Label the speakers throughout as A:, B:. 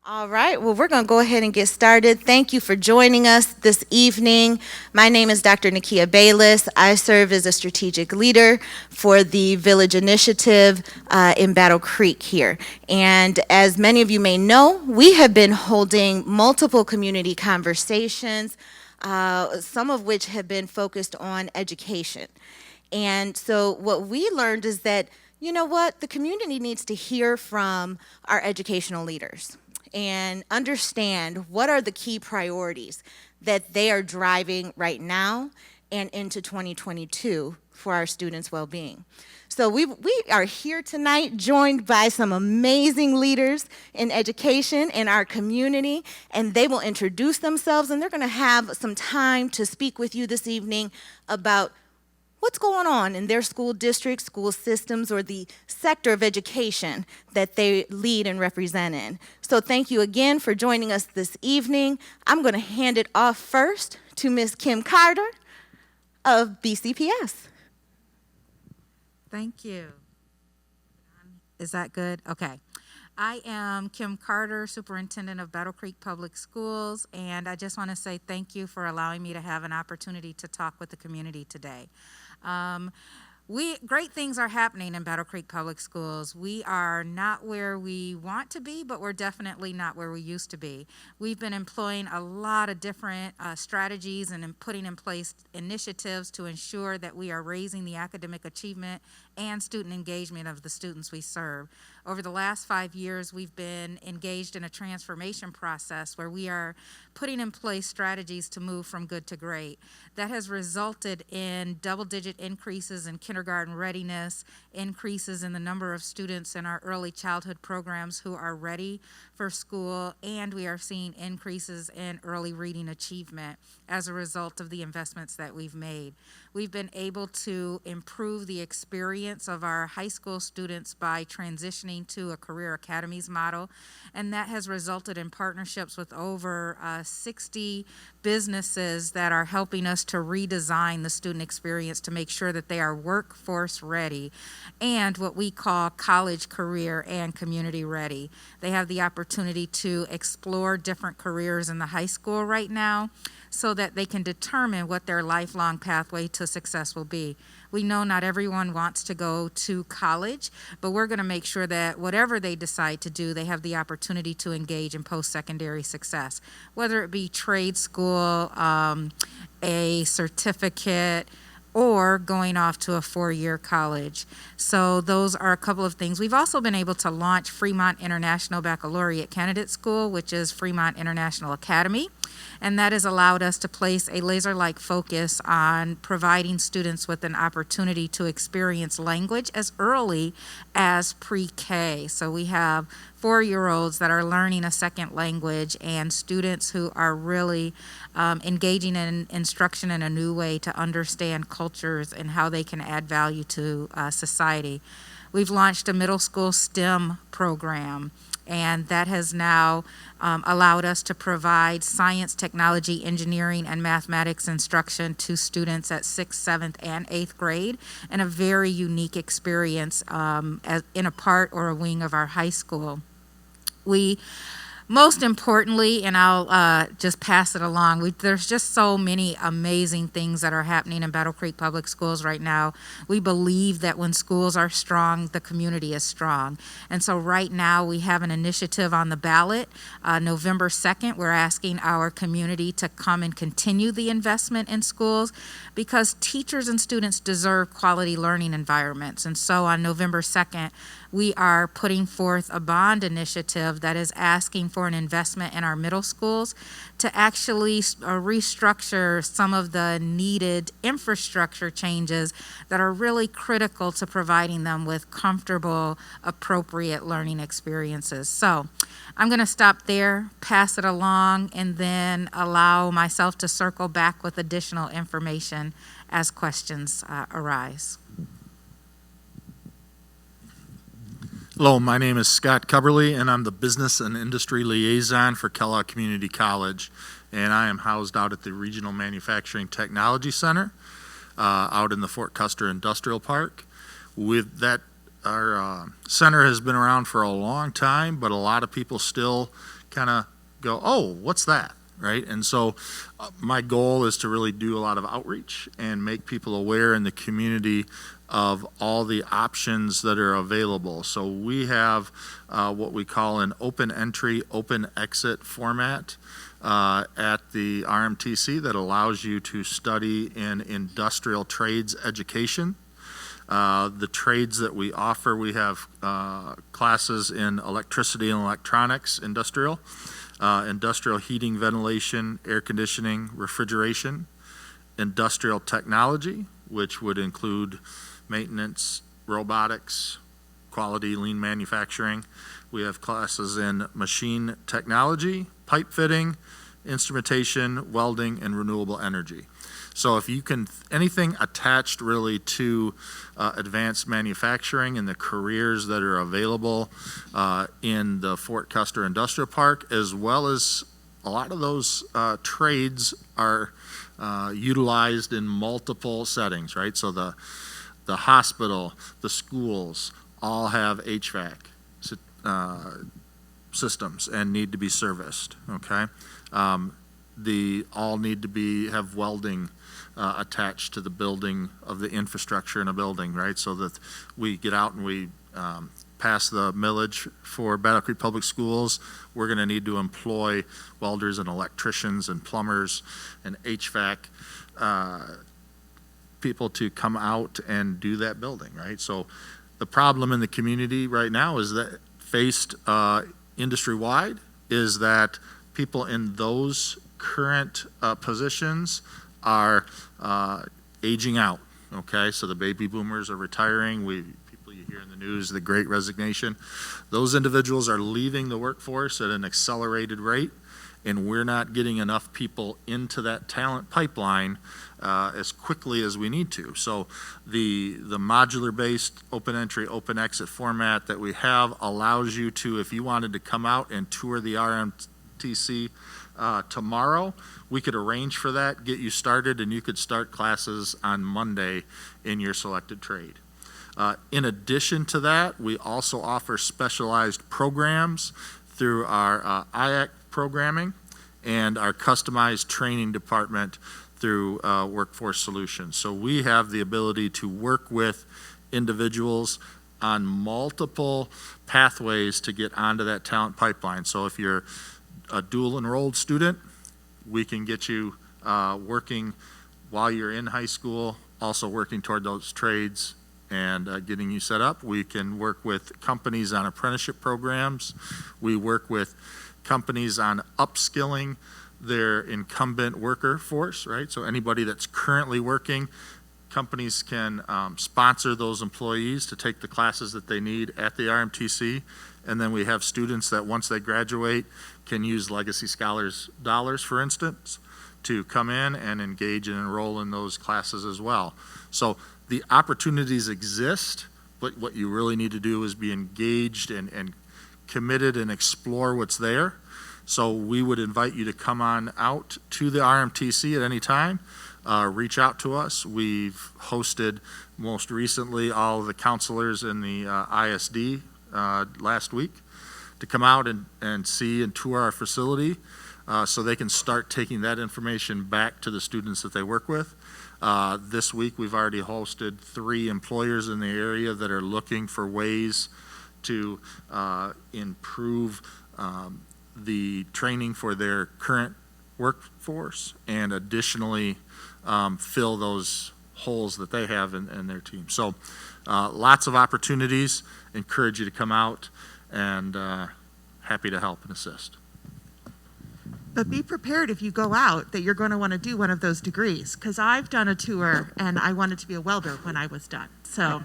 A: All right, well, we're going to go ahead and get started. Thank you for joining us this evening. My name is Dr. Nakia Baylis. I serve as a strategic leader for the Village Initiative in Battle Creek here. And as many of you may know, we have been holding multiple community conversations, some of which have been focused on education. And so what we learned is that, you know what, the community needs to hear from our educational leaders and understand what are the key priorities that they are driving right now and into 2022 for our students' well-being. So we are here tonight joined by some amazing leaders in education in our community, and they will introduce themselves, and they're going to have some time to speak with you this evening about what's going on in their school districts, school systems, or the sector of education that they lead and represent in. So thank you again for joining us this evening. I'm going to hand it off first to Ms. Kim Carter of BCPS.
B: Thank you. Is that good? Okay. I am Kim Carter, Superintendent of Battle Creek Public Schools, and I just want to say thank you for allowing me to have an opportunity to talk with the community today. Great things are happening in Battle Creek Public Schools. We are not where we want to be, but we're definitely not where we used to be. We've been employing a lot of different strategies and putting in place initiatives to ensure that we are raising the academic achievement and student engagement of the students we serve. Over the last 5 years, we've been engaged in a transformation process where we are putting in place strategies to move from good to great. That has resulted in double-digit increases in kindergarten readiness, increases in the number of students in our early childhood programs who are ready for school, and we are seeing increases in early reading achievement as a result of the investments that we've made. We've been able to improve the experience of our high school students by transitioning to a career academies model, and that has resulted in partnerships with over 60 businesses that are helping us to redesign the student experience to make sure that they are workforce ready and what we call college, career, and community ready. They have the opportunity to explore different careers in the high school right now so that they can determine what their lifelong pathway to success will be. We know not everyone wants to go to college, but we're going to make sure that whatever they decide to do, they have the opportunity to engage in post-secondary success, whether it be trade school, a certificate, or going off to a 4-year college. So those are a couple of things. We've also been able to launch Fremont International Baccalaureate Candidate School, which is Fremont International Academy, and that has allowed us to place a laser-like focus on providing students with an opportunity to experience language as early as pre-K. So we have 4-year-olds that are learning a second language and students who are really engaging in instruction in a new way to understand cultures and how they can add value to society. We've launched a middle school STEM program, and that has now allowed us to provide science, technology, engineering, and mathematics instruction to students at 6th, 7th, and 8th grade, and a very unique experience in a part or a wing of our high school. We, most importantly, and I'll just pass it along, there's just so many amazing things that are happening in Battle Creek Public Schools right now. We believe that when schools are strong, the community is strong. And so right now we have an initiative on the ballot. November 2nd, we're asking our community to come and continue the investment in schools because teachers and students deserve quality learning environments. And so on November 2nd, we are putting forth a bond initiative that is asking for an investment in our middle schools to actually restructure some of the needed infrastructure changes that are really critical to providing them with comfortable, appropriate learning experiences. So I'm going to stop there, pass it along, and then allow myself to circle back with additional information as questions arise.
C: Hello, my name is Scott Cubberly, and I'm the Business and Industry Liaison for Kellogg Community College, and I am housed out at the Regional Manufacturing Technology Center out in the Fort Custer Industrial Park. With that, our center has been around for a long time, but a lot of people still kind of go, oh, what's that, right? And so my goal is to really do a lot of outreach and make people aware in the community of all the options that are available. So we have what we call an open entry, open exit format at the RMTC that allows you to study in industrial trades education. The trades that we offer, we have classes in electricity and electronics, industrial heating, ventilation, air conditioning, refrigeration, industrial technology, which would include maintenance, robotics, quality, lean manufacturing. We have classes in machine technology, pipe fitting, instrumentation, welding, and renewable energy. So if you can, anything attached really to advanced manufacturing and the careers that are available in the Fort Custer Industrial Park, as well as a lot of those trades are utilized in multiple settings, right? So the hospital, the schools all have HVAC systems and need to be serviced, okay? They all need to have welding attached to the building of the infrastructure in a building, right? So that we get out and we pass the millage for Battle Creek Public Schools. We're going to need to employ welders and electricians and plumbers and HVAC people to come out and do that building, right? So the problem in the community right now is that faced industry-wide is that people in those current positions are aging out, okay? So the baby boomers are retiring. People you hear in the news, the Great Resignation. Those individuals are leaving the workforce at an accelerated rate, and we're not getting enough people into that talent pipeline as quickly as we need to. So the modular-based open entry, open exit format that we have allows you to, if you wanted to come out and tour the RMTC tomorrow, we could arrange for that, get you started, and you could start classes on Monday in your selected trade. In addition to that, we also offer specialized programs through our IAC programming and our customized training department through Workforce Solutions. So we have the ability to work with individuals on multiple pathways to get onto that talent pipeline. So if you're a dual enrolled student, we can get you working while you're in high school, also working toward those trades and getting you set up. We can work with companies on apprenticeship programs. We work with companies on upskilling their incumbent worker force, right? So anybody that's currently working, companies can sponsor those employees to take the classes that they need at the RMTC. And then we have students that once they graduate can use Legacy Scholars dollars, for instance, to come in and engage and enroll in those classes as well. So the opportunities exist, but what you really need to do is be engaged and committed and explore what's there. So we would invite you to come on out to the RMTC at any time. Reach out to us. We've hosted most recently all of the counselors in the ISD last week to come out and see and tour our facility so they can start taking that information back to the students that they work with. This week we've already hosted 3 employers in the area that are looking for ways to improve the training for their current workforce and additionally fill those holes that they have in their team. So lots of opportunities. Encourage you to come out and happy to help and assist.
D: But be prepared if you go out that you're going to want to do one of those degrees, because I've done a tour and I wanted to be a welder when I was done. So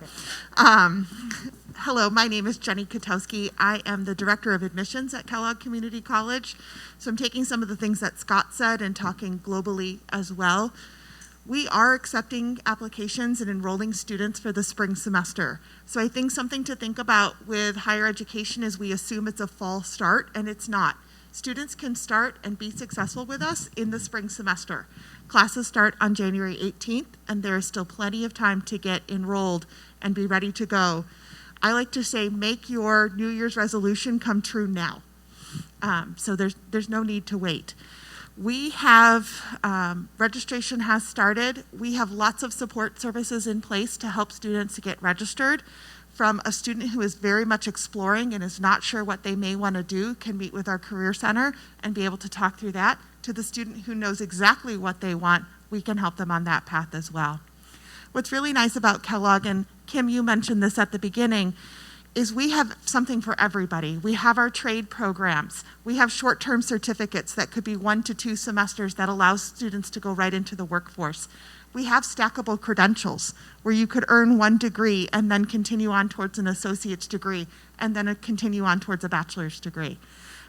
D: hello, my name is Jenni Kotowski. I am the Director of Admissions at Kellogg Community College. So I'm taking some of the things that Scott said and talking globally as well. We are accepting applications and enrolling students for the spring semester. So I think something to think about with higher education is we assume it's a fall start, and it's not. Students can start and be successful with us in the spring semester. Classes start on January 18th, and there is still plenty of time to get enrolled and be ready to go. I like to say, make your New Year's resolution come true now. So there's no need to wait. We have, registration has started. We have lots of support services in place to help students get registered. From a student who is very much exploring and is not sure what they may want to do, can meet with our Career Center and be able to talk through that, to the student who knows exactly what they want, we can help them on that path as well. What's really nice about Kellogg, and Kim, you mentioned this at the beginning, is we have something for everybody. We have our trade programs. We have short-term certificates that could be 1 to 2 semesters that allows students to go right into the workforce. We have stackable credentials where you could earn 1 degree and then continue on towards an associate's degree and then continue on towards a bachelor's degree.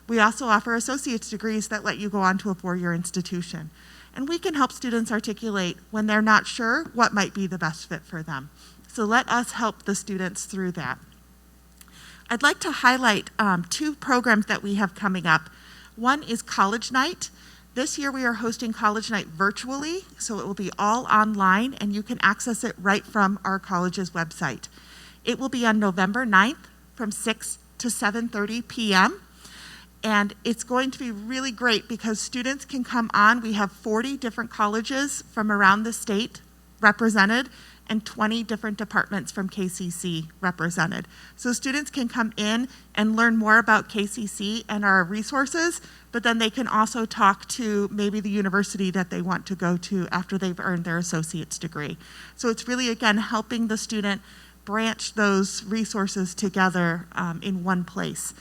D: We also offer associate's degrees that let you go on to a 4-year institution. And we can help students articulate when they're not sure what might be the best fit for them. So let us help the students through that. I'd like to highlight 2 programs that we have coming up. One is College Night. This year we are hosting College Night virtually, so it will be all online and you can access it right from our college's website. It will be on November 9th from 6 to 7:30 p.m. And it's going to be really great because students can come on. We have 40 different colleges from around the state represented and 20 different departments from KCC represented. So students can come in and learn more about KCC and our resources, but then they can also talk to maybe the university that they want to go to after they've earned their associate's degree. So it's really, again, helping the student branch those resources together in one place.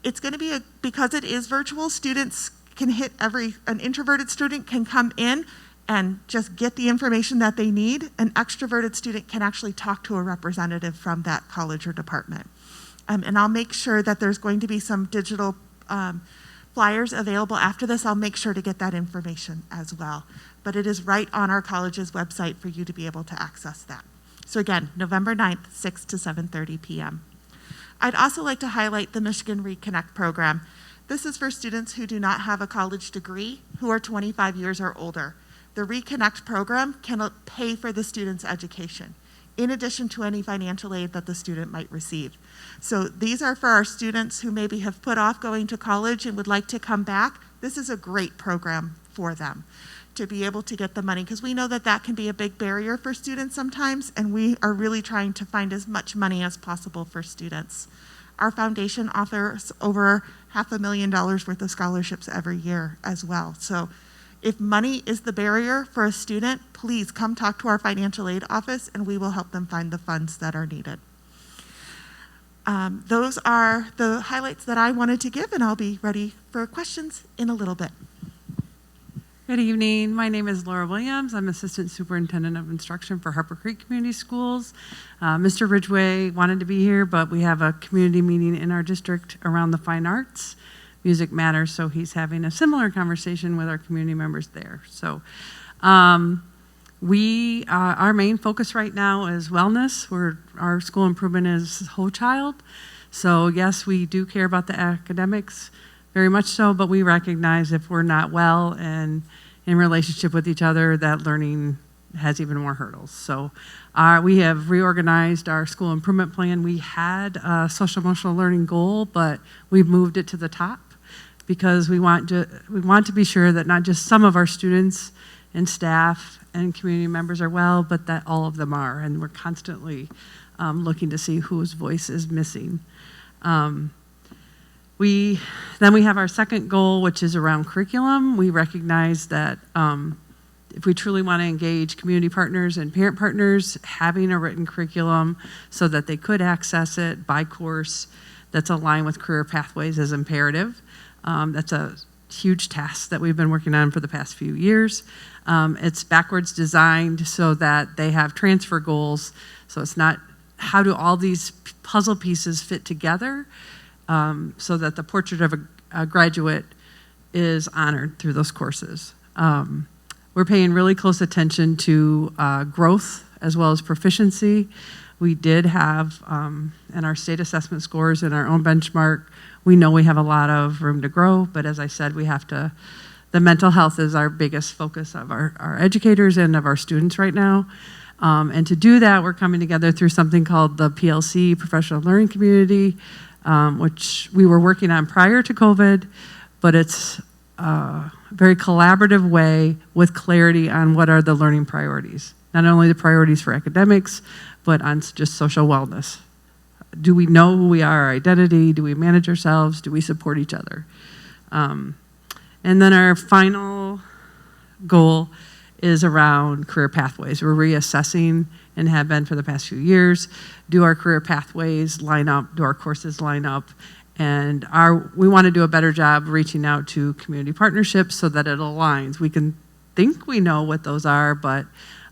D: It's going to be, because it is virtual, students can hit an introverted student can come in and just get the information that they need. An extroverted student can actually talk to a representative from that college or department. And I'll make sure that there's going to be some digital flyers available after this. I'll make sure to get that information as well. But it is right on our college's website for you to be able to access that. So again, November 9th, 6 to 7:30 p.m. I'd also like to highlight the Michigan Reconnect program. This is for students who do not have a college degree, who are 25 years or older. The Reconnect program can pay for the student's education, in addition to any financial aid that the student might receive. So these are for our students who maybe have put off going to college and would like to come back. This is a great program for them to be able to get the money, because we know that that can be a big barrier for students sometimes, and we are really trying to find as much money as possible for students. Our foundation offers over $500,000 worth of scholarships every year as well. So if money is the barrier for a student, please come talk to our financial aid office and we will help them find the funds that are needed. Those are the highlights that I wanted to give, and I'll be ready for questions in a little bit.
E: Good evening. My name is Laura Williams. I'm Assistant Superintendent of Instruction for Harper Creek Community Schools. Mr. Ridgway wanted to be here, but we have a community meeting in our district around the fine arts. Music matters, so he's having a similar conversation with our community members there. So our main focus right now is wellness. Our school improvement is whole child. So yes, we do care about the academics, very much so, but we recognize if we're not well and in relationship with each other, that learning has even more hurdles. So we have reorganized our school improvement plan. We had a social emotional learning goal, but we've moved it to the top because we want to be sure that not just some of our students and staff and community members are well, but that all of them are. And we're constantly looking to see whose voice is missing. We have our second goal, which is around curriculum. We recognize that if we truly want to engage community partners and parent partners, having a written curriculum so that they could access it by course that's aligned with career pathways is imperative. That's a huge task that we've been working on for the past few years. It's backwards designed so that they have transfer goals. So it's not how do all these puzzle pieces fit together, so that the portrait of a graduate is honored through those courses. We're paying really close attention to growth as well as proficiency. We did have, in our state assessment scores and our own benchmark, we know we have a lot of room to grow, but as I said, the mental health is our biggest focus of our educators and of our students right now. And to do that, we're coming together through something called the PLC, Professional Learning Community. which we were working on prior to COVID, but it's a very collaborative way with clarity on what are the learning priorities. Not only the priorities for academics, but on just social wellness. Do we know who we are, our identity? Do we manage ourselves? Do we support each other? And then our final goal is around career pathways. We're reassessing and have been for the past few years. Do our career pathways line up? Do our courses line up? And we want to do a better job reaching out to community partnerships so that it aligns. We can think we know what those are, but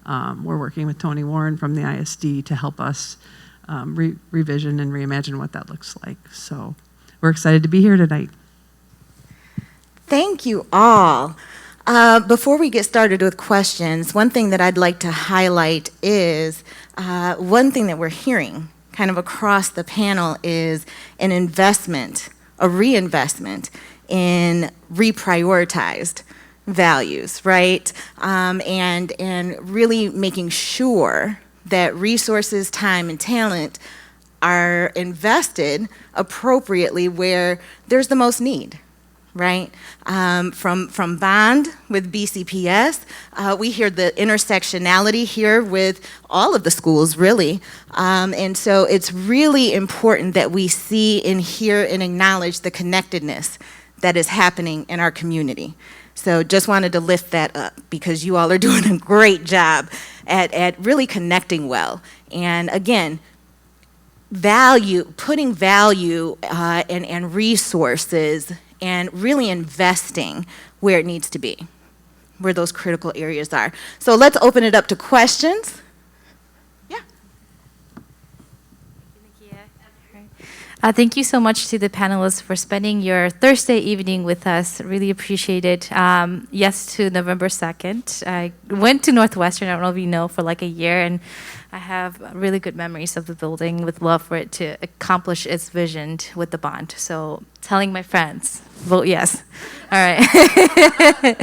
E: we're working with Tony Warren from the ISD to help us revision and reimagine what that looks like. So we're excited to be here tonight.
A: Thank you all. Before we get started with questions, one thing that I'd like to highlight is one thing that we're hearing kind of across the panel is an investment, a reinvestment in reprioritized values, right? And really making sure that resources, time, and talent are invested appropriately where there's the most need, right? From Bond with BCPS, we hear the intersectionality here with all of the schools, really. And so it's really important that we see and hear and acknowledge the connectedness that is happening in our community. So just wanted to lift that up because you all are doing a great job at really connecting well. And again, putting value and resources and really investing where it needs to be, where those critical areas are. So let's open it up to questions.
F: Thank you so much to the panelists for spending your Thursday evening with us. Really appreciate it. Yes, to November 2nd. I went to Northwestern, I don't know if you know, for like a year, and I have really good memories of the building with love for it to accomplish its vision with the bond. So telling my friends, vote yes. All right.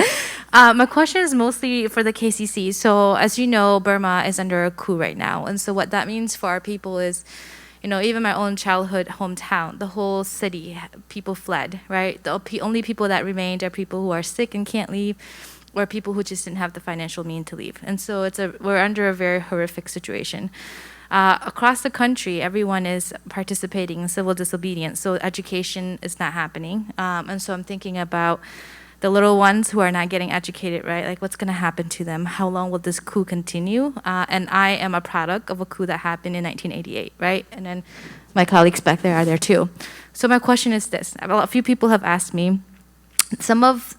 F: My question is mostly for the KCC. So as you know, Burma is under a coup right now. And so what that means for our people is, you know, even my own childhood hometown, the whole city, people fled, right? The only people that remained are people who are sick and can't leave, or people who just didn't have the financial means to leave. And so we're under a very horrific situation. Across the country, everyone is participating in civil disobedience, so education is not happening. And so I'm thinking about the little ones who are not getting educated, right? Like, what's going to happen to them? How long will this coup continue? And I am a product of a coup that happened in 1988, right? And then my colleagues back there are there too. So my question is this. A few people have asked me,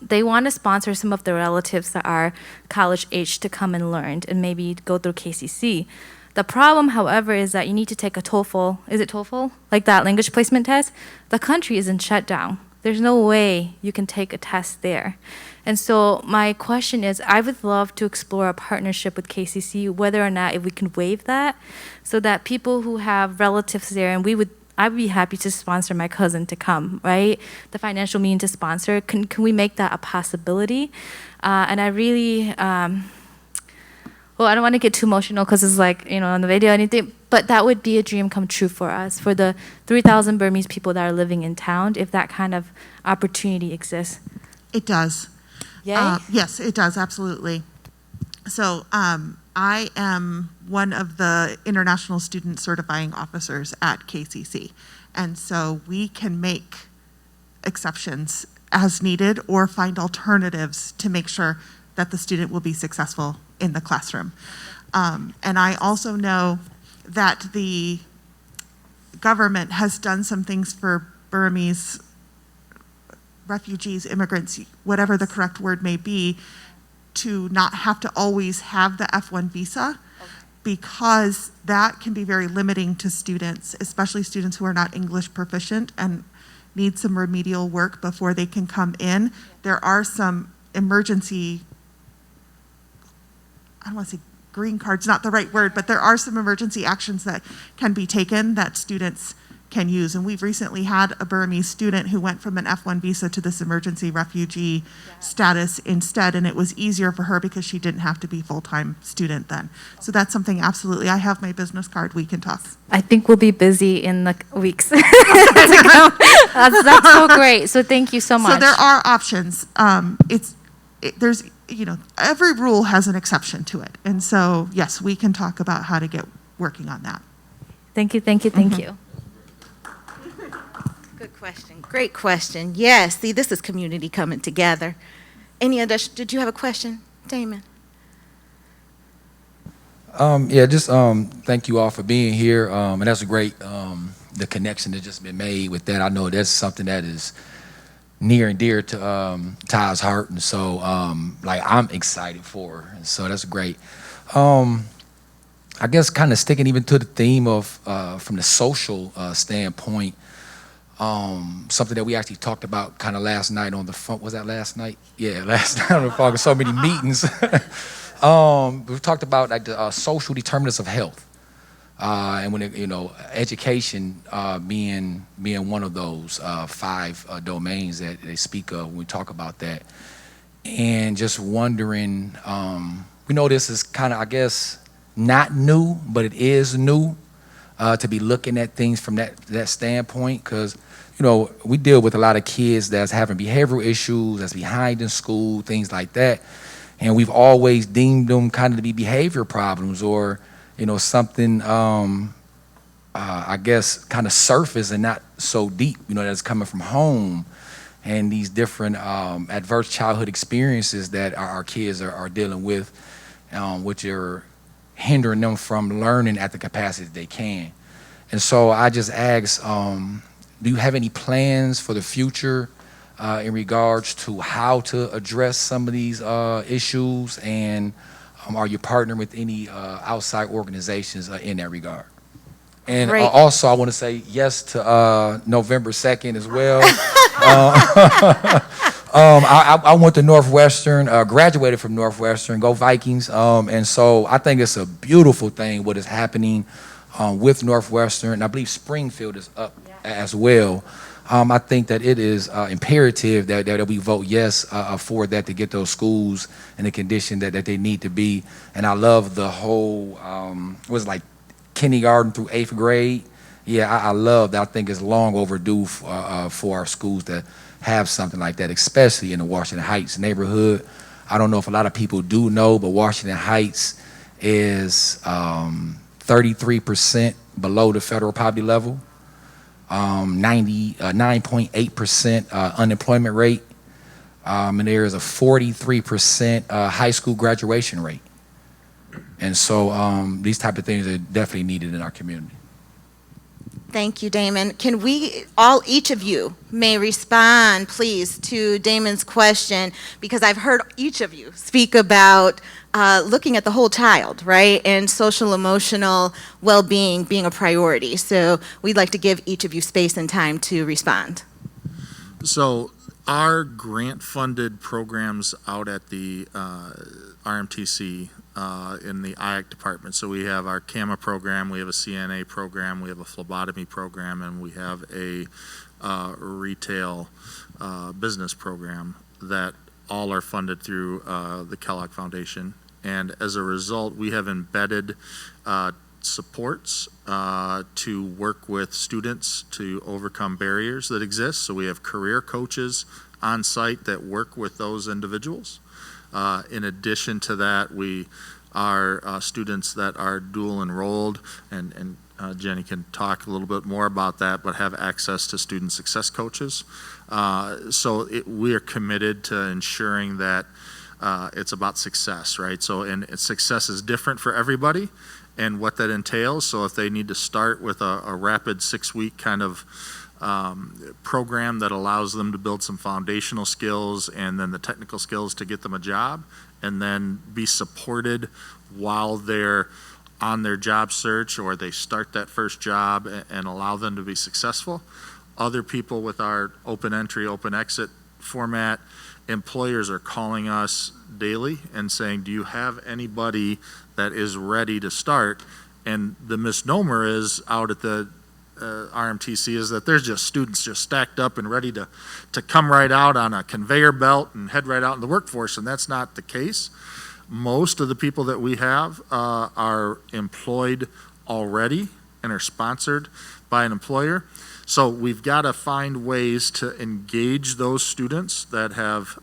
F: they want to sponsor some of their relatives that are college age to come and learn and maybe go through KCC. The problem, however, is that you need to take a TOEFL, is it TOEFL? Like that language placement test? The country is in shutdown. There's no way you can take a test there. And so my question is, I would love to explore a partnership with KCC, whether or not if we can waive that, so that people who have relatives there, and I'd be happy to sponsor my cousin to come, right? The financial means to sponsor, can we make that a possibility? And I really, well, I don't want to get too emotional because it's like, you know, on the video or anything, but that would be a dream come true for us, for the 3,000 Burmese people that are living in town, if that kind of opportunity exists.
D: It does.
F: Yay?
D: Yes, it does, absolutely. So I am one of the international student certifying officers at KCC. And so we can make exceptions as needed or find alternatives to make sure that the student will be successful in the classroom. And I also know that the government has done some things for Burmese refugees, immigrants, whatever the correct word may be, to not have to always have the F1 visa, because that can be very limiting to students, especially students who are not English proficient and need some remedial work before they can come in. There are some emergency, I don't want to say green card's not the right word, but there are some emergency actions that can be taken that students can use. And we've recently had a Burmese student who went from an F1 visa to this emergency refugee status instead, and it was easier for her because she didn't have to be a full-time student then. So that's something absolutely, I have my business card, we can talk.
F: I think we'll be busy in the weeks to come. That's so great. So thank you so much.
D: So there are options. There's, every rule has an exception to it. And so, yes, we can talk about how to get working on that.
F: Thank you, thank you, thank you.
A: Good question. Great question. Yes, see, this is community coming together. Any other, did you have a question, Damon?
G: Thank you all for being here. And that's a great, the connection that's just been made with that. I know that's something that is near and dear to Ty's heart. And so, I'm excited for her. And so that's great. I guess kind of sticking even to the theme of, from the social standpoint, something that we actually talked about kind of last night on the phone. Was that last night? Yeah, last night on the phone. So many meetings. We talked about like the social determinants of health, and when education being one of those 5 domains that they speak of when we talk about that, and just wondering, we know this is kind of, I guess, not new, but it is new to be looking at things from that standpoint, because we deal with a lot of kids that's having behavioral issues, that's behind in school, things like that. And we've always deemed them kind of to be behavior problems or, something, I guess, kind of surface and not so deep, that's coming from home and these different adverse childhood experiences that our kids are dealing with, which are hindering them from learning at the capacity they can. And so I just ask, do you have any plans for the future in regards to how to address some of these issues, and are you partnering with any outside organizations in that regard? And also, I want to say yes to November 2nd as well. I went to Northwestern, graduated from Northwestern, go Vikings. And so I think it's a beautiful thing what is happening with Northwestern. And I believe Springfield is up as well. I think that it is imperative that we vote yes for that, to get those schools in the condition that they need to be. And I love the whole, kindergarten through 8th grade. Yeah, I love that. I think it's long overdue for our schools to have something like that, especially in the Washington Heights neighborhood. I don't know if a lot of people do know, but Washington Heights is 33% below the federal poverty level. 9.8% unemployment rate, and there is a 43% high school graduation rate. And so these type of things are definitely needed in our community.
A: Thank you, Damon. Can we, each of you may respond, please, to Damon's question, because I've heard each of you speak about looking at the whole child, right, and social emotional well-being being a priority. So we'd like to give each of you space and time to respond.
C: So our grant-funded programs out at the RMTC in the IAC department. So we have our CAMA program, we have a CNA program, we have a phlebotomy program, and we have a retail business program that all are funded through the Kellogg Foundation. And as a result, we have embedded supports to work with students to overcome barriers that exist. So we have career coaches on site that work with those individuals. In addition to that, we are students that are dual enrolled, and Jenni can talk a little bit more about that, but have access to student success coaches. So we are committed to ensuring that it's about success, right? So, and success is different for everybody and what that entails. So if they need to start with a rapid 6-week kind of program that allows them to build some foundational skills and then the technical skills to get them a job, and then be supported while they're on their job search or they start that first job, and allow them to be successful. Other people with our open entry, open exit format, employers are calling us daily and saying, do you have anybody that is ready to start? And the misnomer is out at the RMTC is that there's just students just stacked up and ready to come right out on a conveyor belt and head right out in the workforce, and that's not the case. Most of the people that we have are employed already and are sponsored by an employer. So we've got to find ways to engage those students that have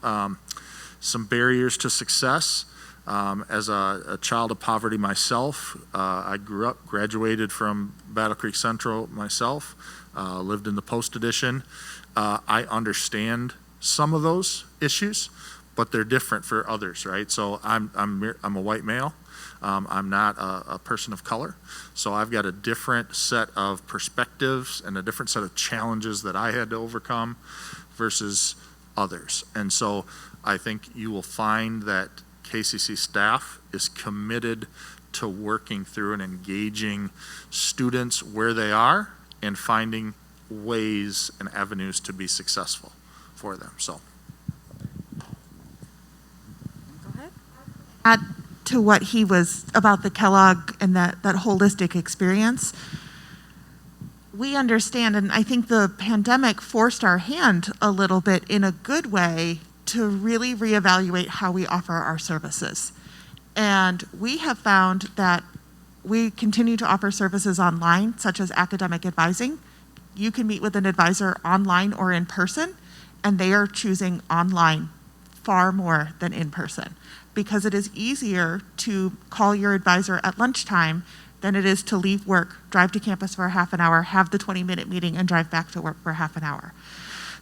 C: some barriers to success. As a child of poverty myself, I graduated from Battle Creek Central myself, lived in the Post Edition. I understand some of those issues, but they're different for others, right? So I'm a white male. I'm not a person of color. So I've got a different set of perspectives and a different set of challenges that I had to overcome versus others. And so I think you will find that KCC staff is committed to working through and engaging students where they are and finding ways and avenues to be successful for them. So.
B: Go ahead.
D: Add to what he was about the Kellogg and that holistic experience. We understand, and I think the pandemic forced our hand a little bit in a good way to really reevaluate how we offer our services. And we have found that we continue to offer services online, such as academic advising. You can meet with an advisor online or in person, and they are choosing online far more than in person, because it is easier to call your advisor at lunchtime than it is to leave work, drive to campus for a half an hour, have the 20-minute meeting, and drive back to work for half an hour.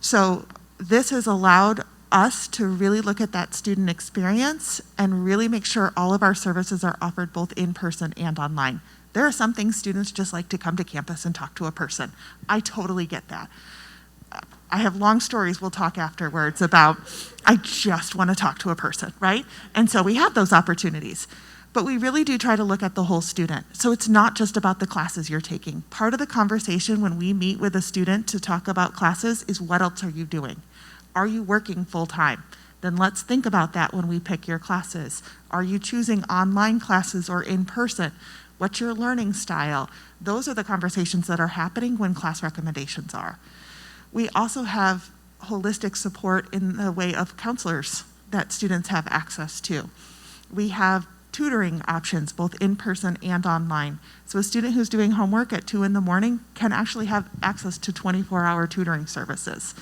D: So this has allowed us to really look at that student experience and really make sure all of our services are offered both in person and online. There are some things students just like to come to campus and talk to a person. I totally get that. I have long stories we'll talk afterwards about, I just want to talk to a person, right? And so we have those opportunities. But we really do try to look at the whole student. So it's not just about the classes you're taking. Part of the conversation when we meet with a student to talk about classes is, what else are you doing? Are you working full time? Then let's think about that when we pick your classes. Are you choosing online classes or in person? What's your learning style? Those are the conversations that are happening when class recommendations are. We also have holistic support in the way of counselors that students have access to. We have tutoring options, both in person and online. So a student who's doing homework at 2 in the morning can actually have access to 24-hour tutoring services.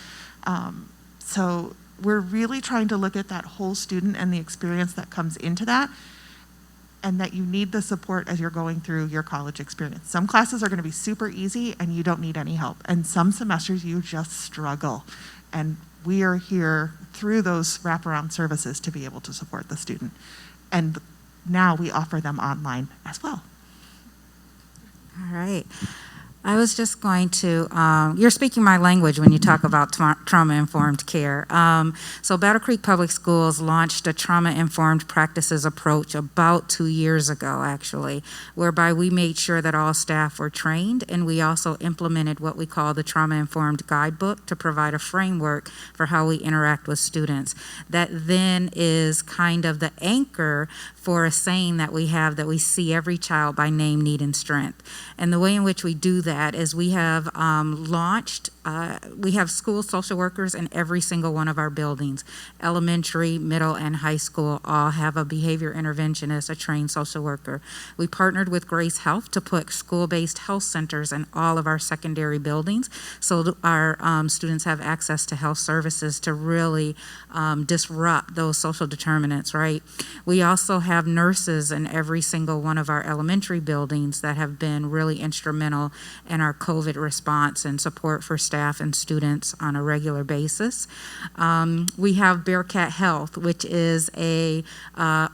D: So we're really trying to look at that whole student and the experience that comes into that, and that you need the support as you're going through your college experience. Some classes are going to be super easy and you don't need any help. And some semesters you just struggle. And we are here through those wraparound services to be able to support the student. And now we offer them online as well.
B: All right. I was just going to, you're speaking my language when you talk about trauma-informed care. So Battle Creek Public Schools launched a trauma-informed practices approach about 2 years ago, actually, whereby we made sure that all staff were trained, and we also implemented what we call the trauma-informed guidebook to provide a framework for how we interact with students. That then is kind of the anchor for a saying that we have, that we see every child by name, need, and strength. And the way in which we do that is we have we have school social workers in every single one of our buildings. Elementary, middle, and high school all have a behavior interventionist, a trained social worker. We partnered with Grace Health to put school-based health centers in all of our secondary buildings, so our students have access to health services to really disrupt those social determinants, right? We also have nurses in every single one of our elementary buildings that have been really instrumental in our COVID response and support for staff and students on a regular basis. We have Bearcat Health, which is a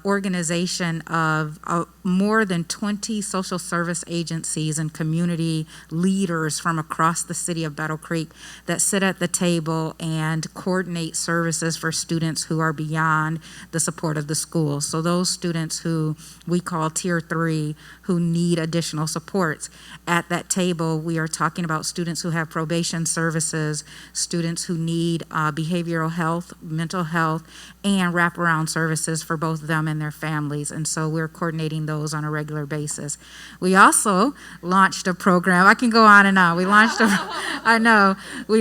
B: organization of more than 20 social service agencies and community leaders from across the city of Battle Creek that sit at the table and coordinate services for students who are beyond the support of the school. So those students who we call Tier 3, who need additional supports, at that table table, we are talking about students who have probation services, students who need behavioral health, mental health, and wraparound services for both them and their families. And so we're coordinating those on a regular basis. We also launched a program. I can go on and on. We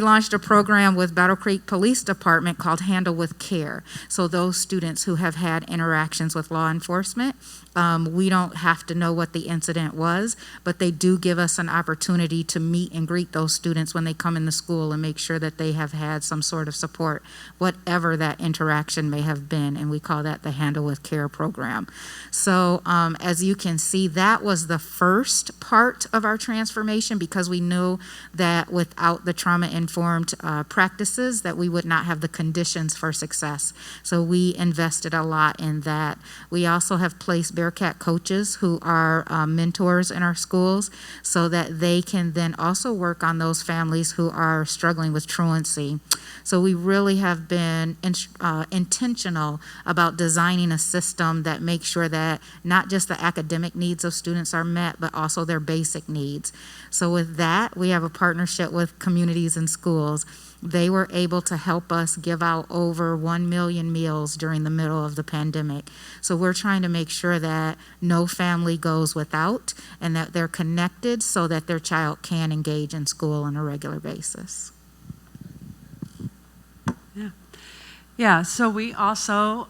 B: launched a program with Battle Creek Police Department called Handle with Care. So those students who have had interactions with law enforcement, we don't have to know what the incident was, but they do give us an opportunity to meet and greet those students when they come in the school and make sure that they have had some sort of support, whatever that interaction may have been, and we call that the Handle with Care program. So as you can see, that was the first part of our transformation, because we knew that without the trauma-informed practices that we would not have the conditions for success. So we invested a lot in that. We also have placed Bearcat coaches who are mentors in our schools, so that they can then also work on those families who are struggling with truancy. So we really have been intentional about designing a system that makes sure that not just the academic needs of students are met, but also their basic needs. So with that, we have a partnership with Communities and Schools. They were able to help us give out over 1 million meals during the middle of the pandemic. So we're trying to make sure that no family goes without, and that they're connected so that their child can engage in school on a regular basis.
E: Yeah, so we also,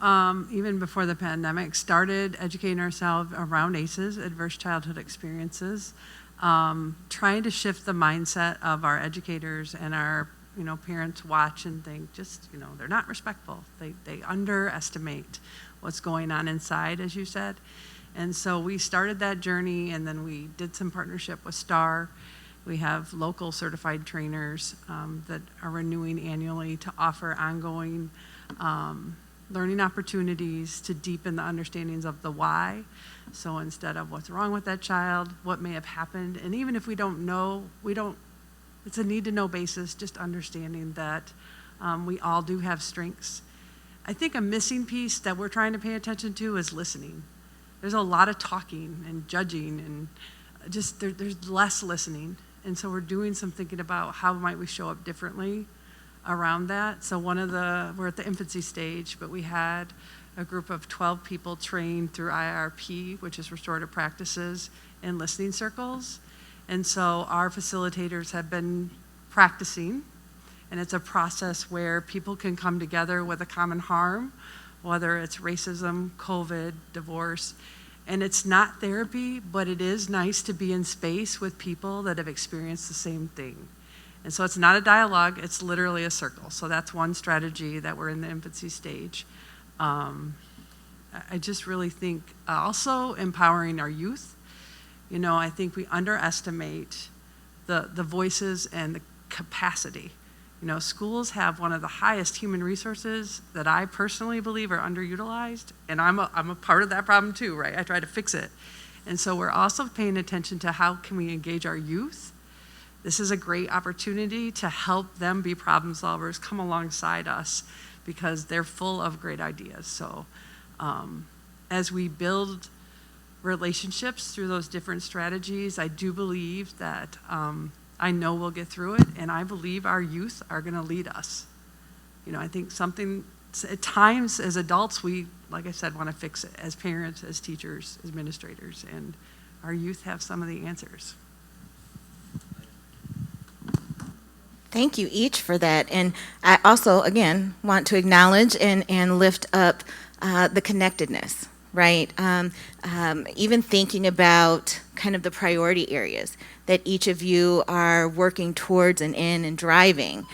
E: even before the pandemic, started educating ourselves around ACEs, adverse childhood experiences, trying to shift the mindset of our educators and our parents watch and think, just, they're not respectful. They underestimate what's going on inside, as you said. And so we started that journey, and then we did some partnership with STAR. We have local certified trainers that are renewing annually to offer ongoing learning opportunities to deepen the understandings of the why. So instead of what's wrong with that child, what may have happened, and even if we don't know, it's a need-to-know basis, just understanding that we all do have strengths. I think a missing piece that we're trying to pay attention to is listening. There's a lot of talking and judging, and just there's less listening. And so we're doing some thinking about how might we show up differently around that. So we're at the infancy stage, but we had a group of 12 people trained through IRP, which is restorative practices, in listening circles. And so our facilitators have been practicing, and it's a process where people can come together with a common harm, whether it's racism, COVID, divorce. And it's not therapy, but it is nice to be in space with people that have experienced the same thing. And so it's not a dialogue, it's literally a circle. So that's one strategy that we're in the infancy stage. I just really think also empowering our youth. I think we underestimate the voices and the capacity. Schools have one of the highest human resources that I personally believe are underutilized, and I'm a part of that problem too, right? I try to fix it. And so we're also paying attention to how can we engage our youth. This is a great opportunity to help them be problem solvers, come alongside us, because they're full of great ideas. So as we build relationships through those different strategies, I do believe that I know we'll get through it, and I believe our youth are going to lead us. I think at times as adults, we, like I said, want to fix it. As parents, as teachers, as administrators, and our youth have some of the answers.
A: Thank you each for that. And I also, again, want to acknowledge and lift up the connectedness, right? Even thinking about kind of the priority areas that each of you are working towards and in and driving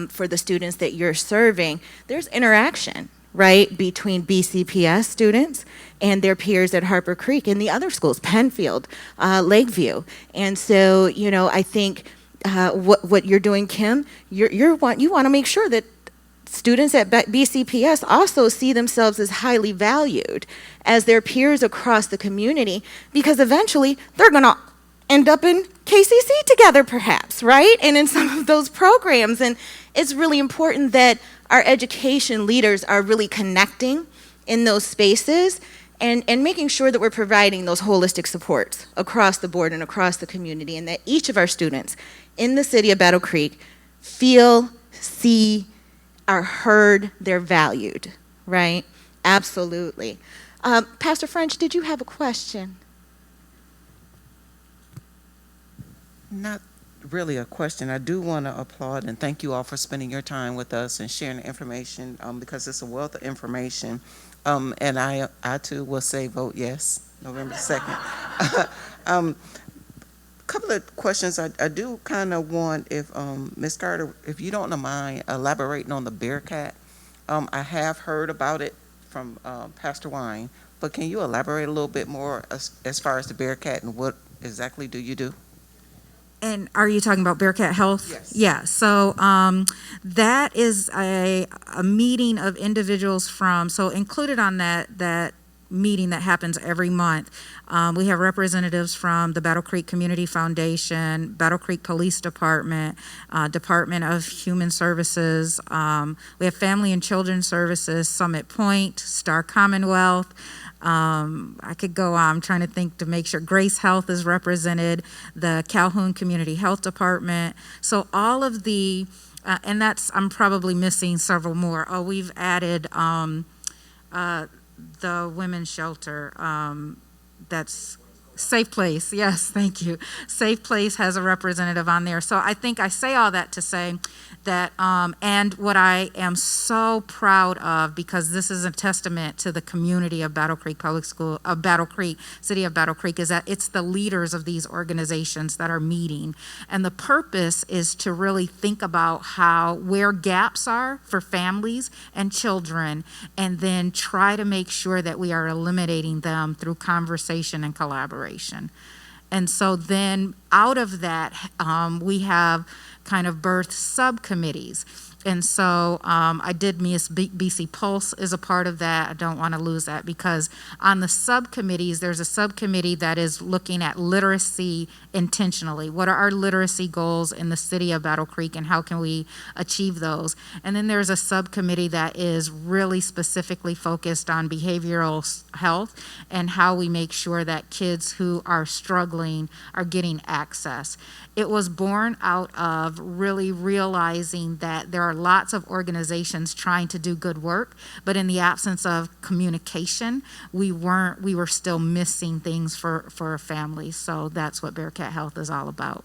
A: for the students that you're serving. There's interaction, right, between BCPS students and their peers at Harper Creek and the other schools, Penfield, Lakeview. And so, I think what you're doing, Kim, you want to make sure that students at BCPS also see themselves as highly valued as their peers across the community, because eventually they're going to end up in KCC together perhaps, right? And in some of those programs. And it's really important that our education leaders are really connecting in those spaces and making sure that we're providing those holistic supports across the board and across the community, and that each of our students in the city of Battle Creek feel, see, are heard, they're valued, right? Absolutely. Pastor French, did you have a question?
H: Not really a question. I do want to applaud and thank you all for spending your time with us and sharing the information, because it's a wealth of information. And I too will say vote yes, November 2nd. A couple of questions I do kind of want, if Ms. Carter, if you don't mind elaborating on the Bearcat. I have heard about it from Pastor Wine, but can you elaborate a little bit more as far as the Bearcat and what exactly do you do?
B: And are you talking about Bearcat Health?
H: Yes.
B: Yeah, so that is a meeting of individuals from, so included on that meeting that happens every month, we have representatives from the Battle Creek Community Foundation, Battle Creek Police Department, Department of Human Services, we have Family and Children Services, Summit Point, Star Commonwealth. I could go on. I'm trying to think to make sure Grace Health is represented, the Calhoun Community Health Department. So all of the, and that's, I'm probably missing several more. Oh, we've added the women's shelter. That's Safe Place. Yes, thank you. Safe Place has a representative on there. So I think I say all that to say that, and what I am so proud of, because this is a testament to the community of Battle Creek Public School, of Battle Creek, City of Battle Creek, is that it's the leaders of these organizations that are meeting. And the purpose is to really think about where gaps are for families and children, and then try to make sure that we are eliminating them through conversation and collaboration. And so then out of that, we have kind of birthed subcommittees. And so I did miss BC Pulse is a part of that. I don't want to lose that, because on the subcommittees, there's a subcommittee that is looking at literacy intentionally. What are our literacy goals in the city of Battle Creek, and how can we achieve those? And then there's a subcommittee that is really specifically focused on behavioral health and how we make sure that kids who are struggling are getting access. It was born out of really realizing that there are lots of organizations trying to do good work, but in the absence of communication, we were still missing things for families. So that's what Bearcat Health is all about.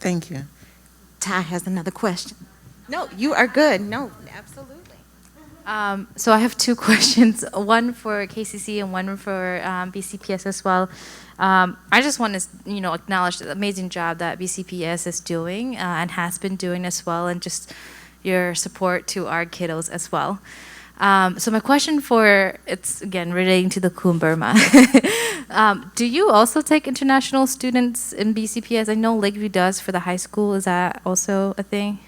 H: Thank you.
A: Ty has another question. No, you are good. No, absolutely.
F: So I have two questions, one for KCC and one for BCPS as well. I just want to, acknowledge the amazing job that BCPS is doing and has been doing as well, and just your support to our kiddos as well. So my question it's again relating to the Kuhn Burma. Do you also take international students in BCPS? I know Lakeview does for the high school. Is that also a thing?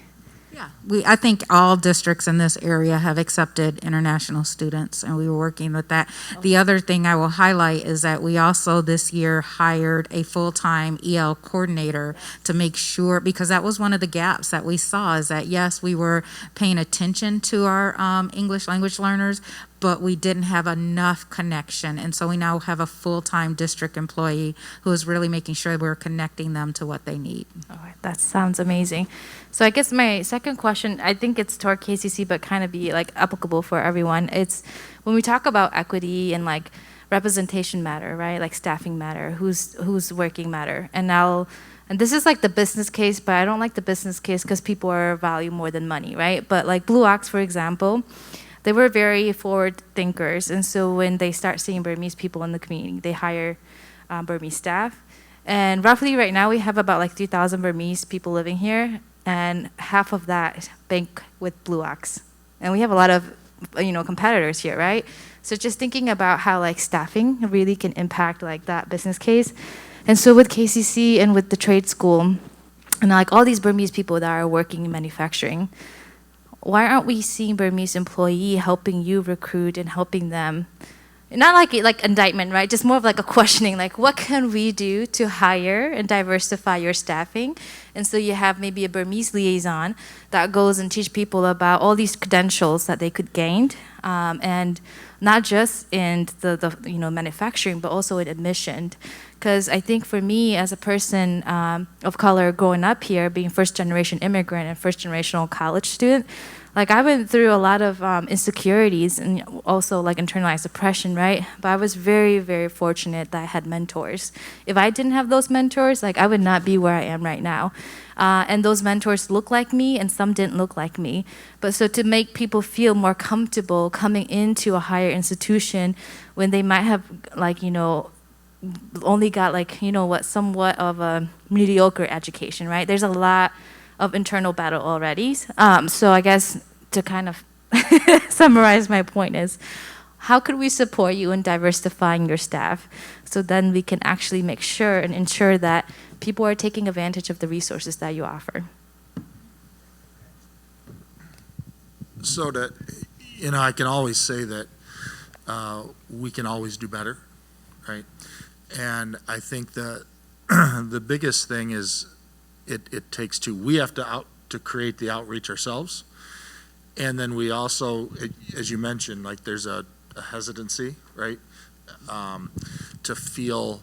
B: Yeah, I think all districts in this area have accepted international students, and we were working with that. The other thing I will highlight is that we also this year hired a full-time EL coordinator to make sure, because that was one of the gaps that we saw, is that yes, we were paying attention to our English language learners, but we didn't have enough connection. And so we now have a full-time district employee who is really making sure we're connecting them to what they need.
F: All right, that sounds amazing. So I guess my second question, I think it's toward KCC, but kind of be like applicable for everyone. It's when we talk about equity and like representation matter, right? Like staffing matter, who's working matter. And this is like the business case, but I don't like the business case because people are value more than money, right? But like Blue Ox, for example, they were very forward thinkers. And so when they start seeing Burmese people in the community, they hire Burmese staff. And roughly right now we have about like 3,000 Burmese people living here, and half of that bank with Blue Ox. And we have a lot of, competitors here, right? So just thinking about how like staffing really can impact like that business case. And so with KCC and with the trade school, and like all these Burmese people that are working in manufacturing, why aren't we seeing Burmese employee helping you recruit and helping them? Not like indictment, right? Just more of like a questioning, like what can we do to hire and diversify your staffing? And so you have maybe a Burmese liaison that goes and teach people about all these credentials that they could gain and not just in the manufacturing, but also in admission. Because I think for me, as a person of color growing up here, being first-generation immigrant and first-generational college student, like I went through a lot of insecurities and also like internalized depression, right? But I was very, very fortunate that I had mentors. If I didn't have those mentors, like I would not be where I am right now. And those mentors look like me and some didn't look like me. But so to make people feel more comfortable coming into a higher institution when they might have like, only got like, somewhat of a mediocre education, right? There's a lot of internal battle already. So I guess to kind of summarize my point is, how could we support you in diversifying your staff so then we can actually make sure and ensure that people are taking advantage of the resources that you offer?
C: So that, I can always say that we can always do better, right? And I think that the biggest thing is it takes two. We have to create the outreach ourselves. And then we also, as you mentioned, like there's a hesitancy, right? To feel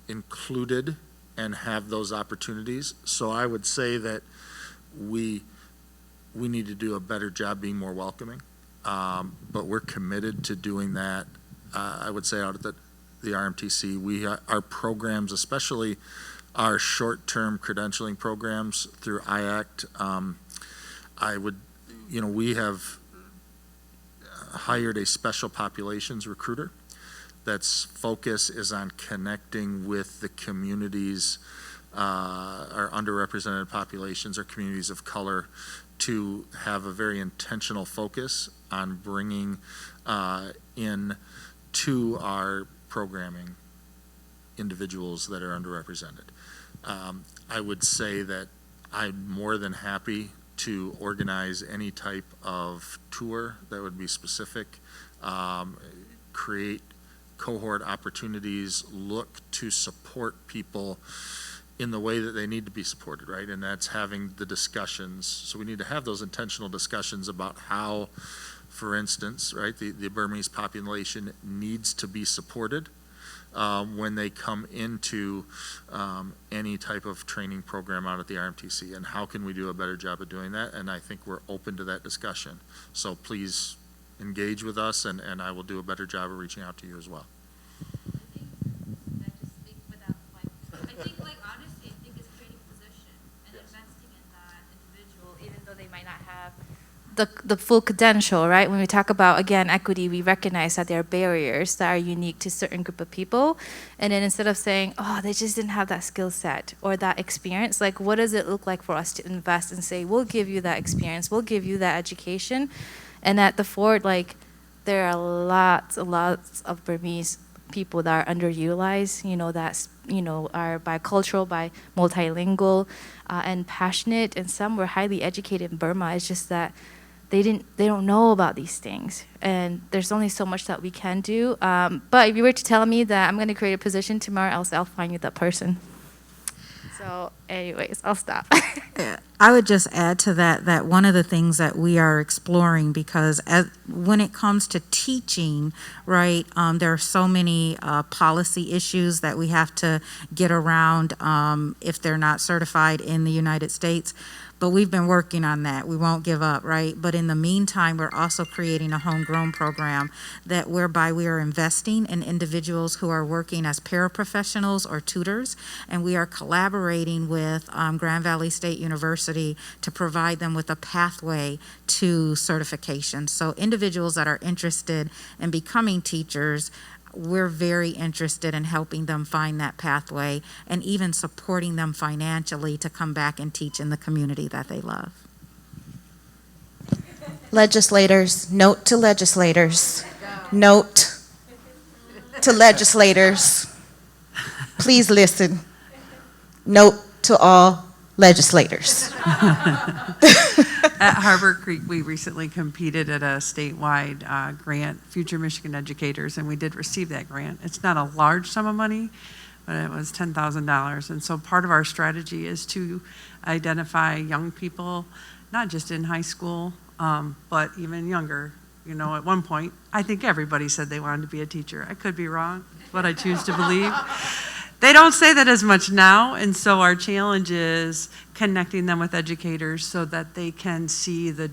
C: included and have those opportunities. So I would say that we need to do a better job being more welcoming. But we're committed to doing that. I would say out at the RMTC, our programs, especially our short-term credentialing programs through IACT, we have hired a special populations recruiter that's focus is on connecting with the communities, our underrepresented populations, our communities of color, to have a very intentional focus on bringing in to our programming individuals that are underrepresented. I would say that I'm more than happy to organize any type of tour that would be specific, create cohort opportunities, look to support people in the way that they need to be supported, right? And that's having the discussions. So we need to have those intentional discussions about how, for instance, right, the Burmese population needs to be supported when they come into any type of training program out at the RMTC, and how can we do a better job of doing that? And I think we're open to that discussion. So please engage with us, and I will do a better job of reaching out to you as well.
F: I think honestly, I think it's creating position and investing in that individual, even though they might not have the full credential, right? When we talk about, again, equity, we recognize that there are barriers that are unique to certain group of people. And then instead of saying, oh, they just didn't have that skill set or that experience, like what does it look like for us to invest and say, we'll give you that experience, we'll give you that education. And at the Ford, like there are lots of Burmese people that are underutilized, are bicultural, multilingual, and passionate, and some were highly educated in Burma. It's just that they don't know about these things, and there's only so much that we can do. But if you were to tell me that I'm going to create a position tomorrow, I'll find you that person. So anyways, I'll stop.
I: I would just add to that one of the things that we are exploring, because when it comes to teaching, right, there are so many policy issues that we have to get around if they're not certified in the United States. But we've been working on that. We won't give up, right? But in the meantime, we're also creating a homegrown program whereby we are investing in individuals who are working as paraprofessionals or tutors, and we are collaborating with Grand Valley State University to provide them with a pathway to certification. So individuals that are interested in becoming teachers, we're very interested in helping them find that pathway and even supporting them financially to come back and teach in the community that they love.
A: Legislators, note to legislators, note to legislators, please listen. Note to all legislators.
E: At Harper Creek, we recently competed at a statewide grant, Future Michigan Educators, and we did receive that grant. It's not a large sum of money, but it was $10,000. And so part of our strategy is to identify young people, not just in high school, but even younger, You know, at one point, I think everybody said they wanted to be a teacher. I could be wrong, but I choose to believe. They don't say that as much now, and so our challenge is connecting them with educators so that they can see the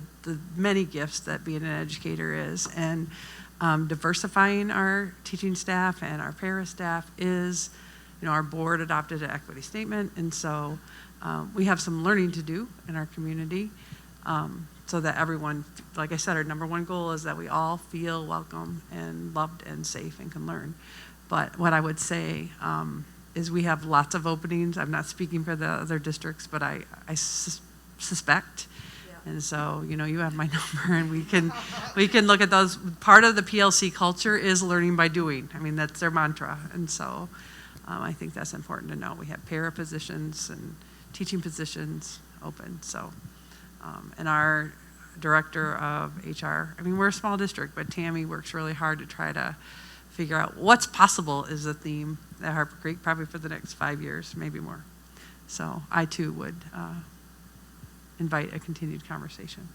E: many gifts that being an educator is, and diversifying our teaching staff and our para staff is, you know, our board adopted an equity statement, and so we have some learning to do in our community so that everyone, like I said, our number one goal is that we all feel welcome and loved and safe and can learn. But what I would say is we have lots of openings. I'm not speaking for the other districts, but I suspect. Yeah. And so, you know, you have my number, and we can look at those. Part of the PLC culture is learning by doing. I mean, that's their mantra. And so I think that's important to know. We have para positions and teaching positions open. So, and our director of HR, I mean, we're a small district, but Tammy works really hard to try to figure out what's possible is the theme at Harper Creek, probably for the next 5 years, maybe more. So I too would invite a continued conversation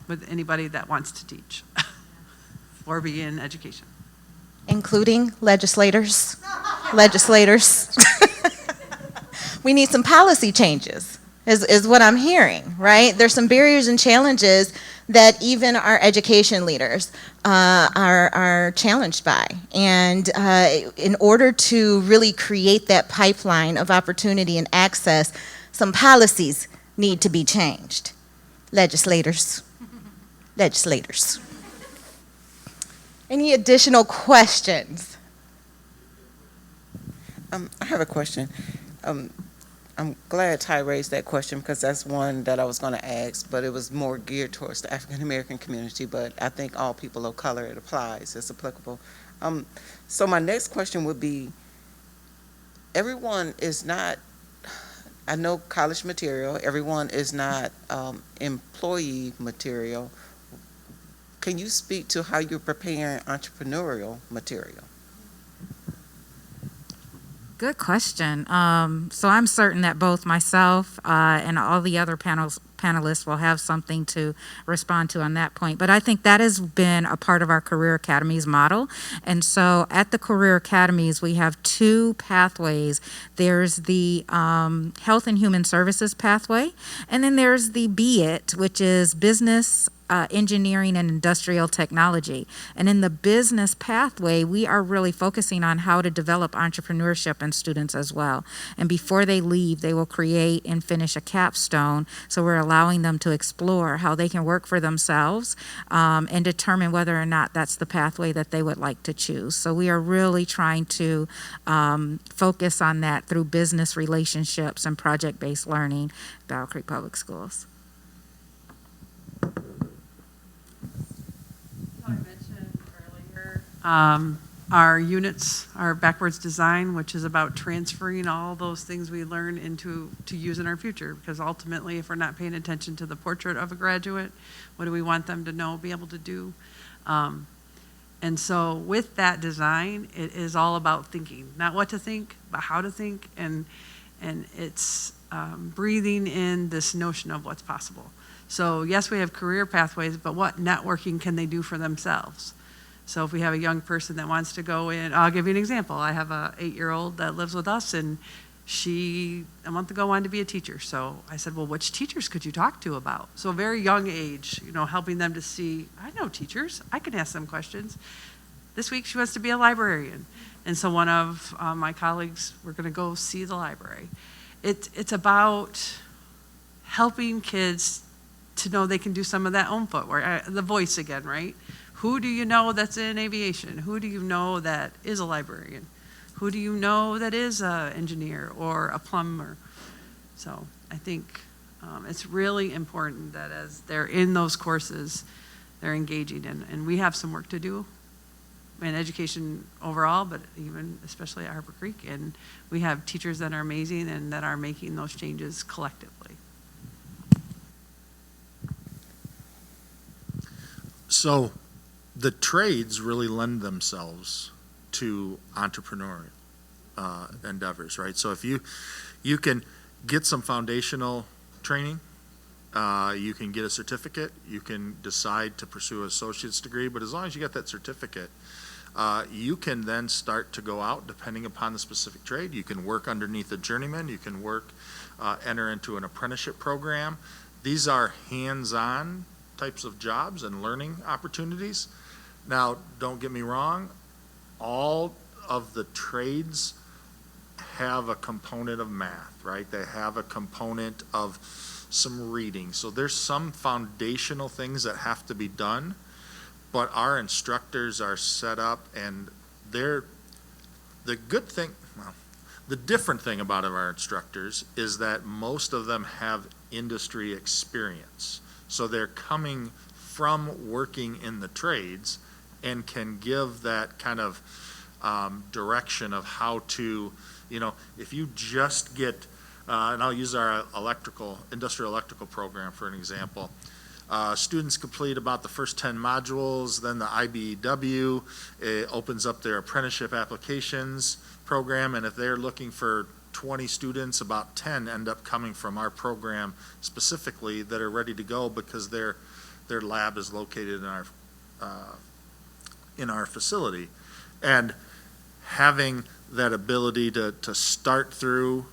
E: with anybody that wants to teach or be in education.
A: Including legislators. We need some policy changes, is what I'm hearing, right? There's some barriers and challenges that even our education leaders are challenged by. And in order to really create that pipeline of opportunity and access, some policies need to be changed. Legislators. Any additional questions?
H: I have a question. I'm glad Ty raised that question because that's one that I was going to ask, but it was more geared towards the African American community, but I think all people of color, it applies, it's applicable. So my next question would be, everyone is not, I know college material, everyone is not employee material. Can you speak to how you're preparing entrepreneurial material?
J: Good question. So I'm certain that both myself and all the other panelists will have something to respond to on that point. But I think that has been a part of our Career Academies model. And so at the Career Academies, we have two pathways. There's the Health and Human Services pathway, and then there's the BIT, which is Business, Engineering and Industrial Technology. And in the business pathway, we are really focusing on how to develop entrepreneurship in students as well. And before they leave, they will create and finish a capstone. So we're allowing them to explore how they can work for themselves and determine whether or not that's the pathway that they would like to choose. So we are really trying to focus on that through business relationships and project-based learning at Battle Creek Public Schools.
E: Our units are backwards design, which is about transferring all those things we learn to use in our future. Because ultimately, if we're not paying attention to the portrait of a graduate, what do we want them to know, be able to do? And so with that design, it is all about thinking, not what to think, but how to think. And it's breathing in this notion of what's possible. So yes, we have career pathways, but what networking can they do for themselves? So if we have a young person that wants to go in, I'll give you an example. I have a 8-year-old that lives with us, and she, a month ago, wanted to be a teacher. So I said, well, which teachers could you talk to about? So a very young age, you know, helping them to see, I know teachers, I can ask them questions. This week she wants to be a librarian. And so one of my colleagues, we're gonna go see the library. It's about helping kids to know they can do some of that own footwork, the voice again, right? Who do you know that's in aviation? Who do you know that is a librarian? Who do you know that is an engineer or a plumber? So I think it's really important that as they're in those courses, they're engaging, and we have some work to do in education overall, but even especially at Harper Creek. And we have teachers that are amazing and that are making those changes collectively.
C: So the trades really lend themselves to entrepreneurial endeavors, right? So if you can get some foundational training You can get a certificate. You can decide to pursue an associate's degree, but as long as you get that certificate, you can then start to go out, depending upon the specific trade. You can work underneath a journeyman. You can enter into an apprenticeship program. These are hands-on types of jobs and learning opportunities. Now, don't get me wrong, all of the trades have a component of math, right? They have a component of some reading. So there's some foundational things that have to be done, but our instructors are set up, and the different thing about our instructors is that most of them have industry experience. So they're coming from working in the trades and can give that kind of direction of how to, if you just get, and I'll use our industrial electrical program for an example. Students complete about the first 10 modules, then the IBEW opens up their apprenticeship applications program, and if they're looking for 20 students, about 10 end up coming from our program specifically that are ready to go because their lab is located in our facility. And having that ability to start through,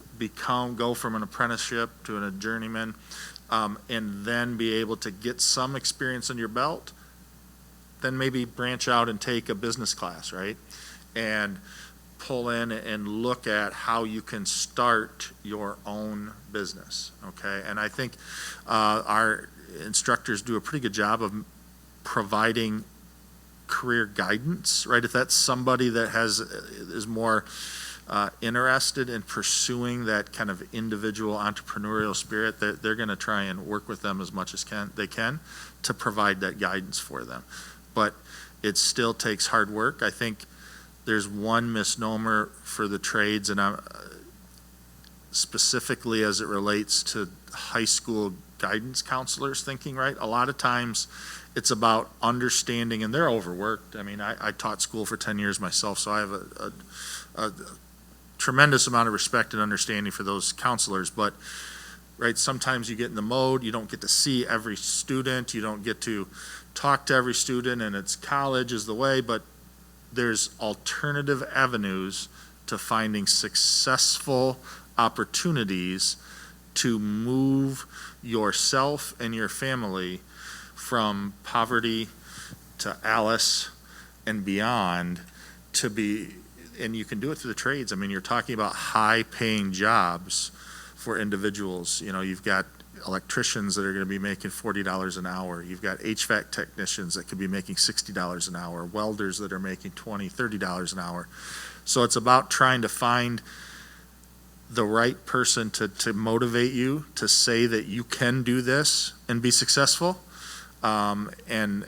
C: go from an apprenticeship to a journeyman, and then be able to get some experience on your belt, then maybe branch out and take a business class, right? And pull in and look at how you can start your own business, okay? And I think our instructors do a pretty good job of providing career guidance, right? If that's somebody that is more interested in pursuing that kind of individual entrepreneurial spirit, they're going to try and work with them as much as they can to provide that guidance for them. But it still takes hard work. I think there's one misnomer for the trades, and specifically as it relates to high school guidance counselors thinking, right? A lot of times it's about understanding, and they're overworked. I mean, I taught school for 10 years myself, so I have a tremendous amount of respect and understanding for those counselors. But, right, sometimes you get in the mode, you don't get to see every student, you don't get to talk to every student, and it's college is the way, but there's alternative avenues to finding successful opportunities to move yourself and your family from poverty to Alice and beyond and you can do it through the trades. I mean, you're talking about high-paying jobs for individuals. You've got electricians that are going to be making $40 an hour. You've got HVAC technicians that could be making $60 an hour, welders that are making $20, $30 an hour. So it's about trying to find the right person to motivate you to say that you can do this and be successful. And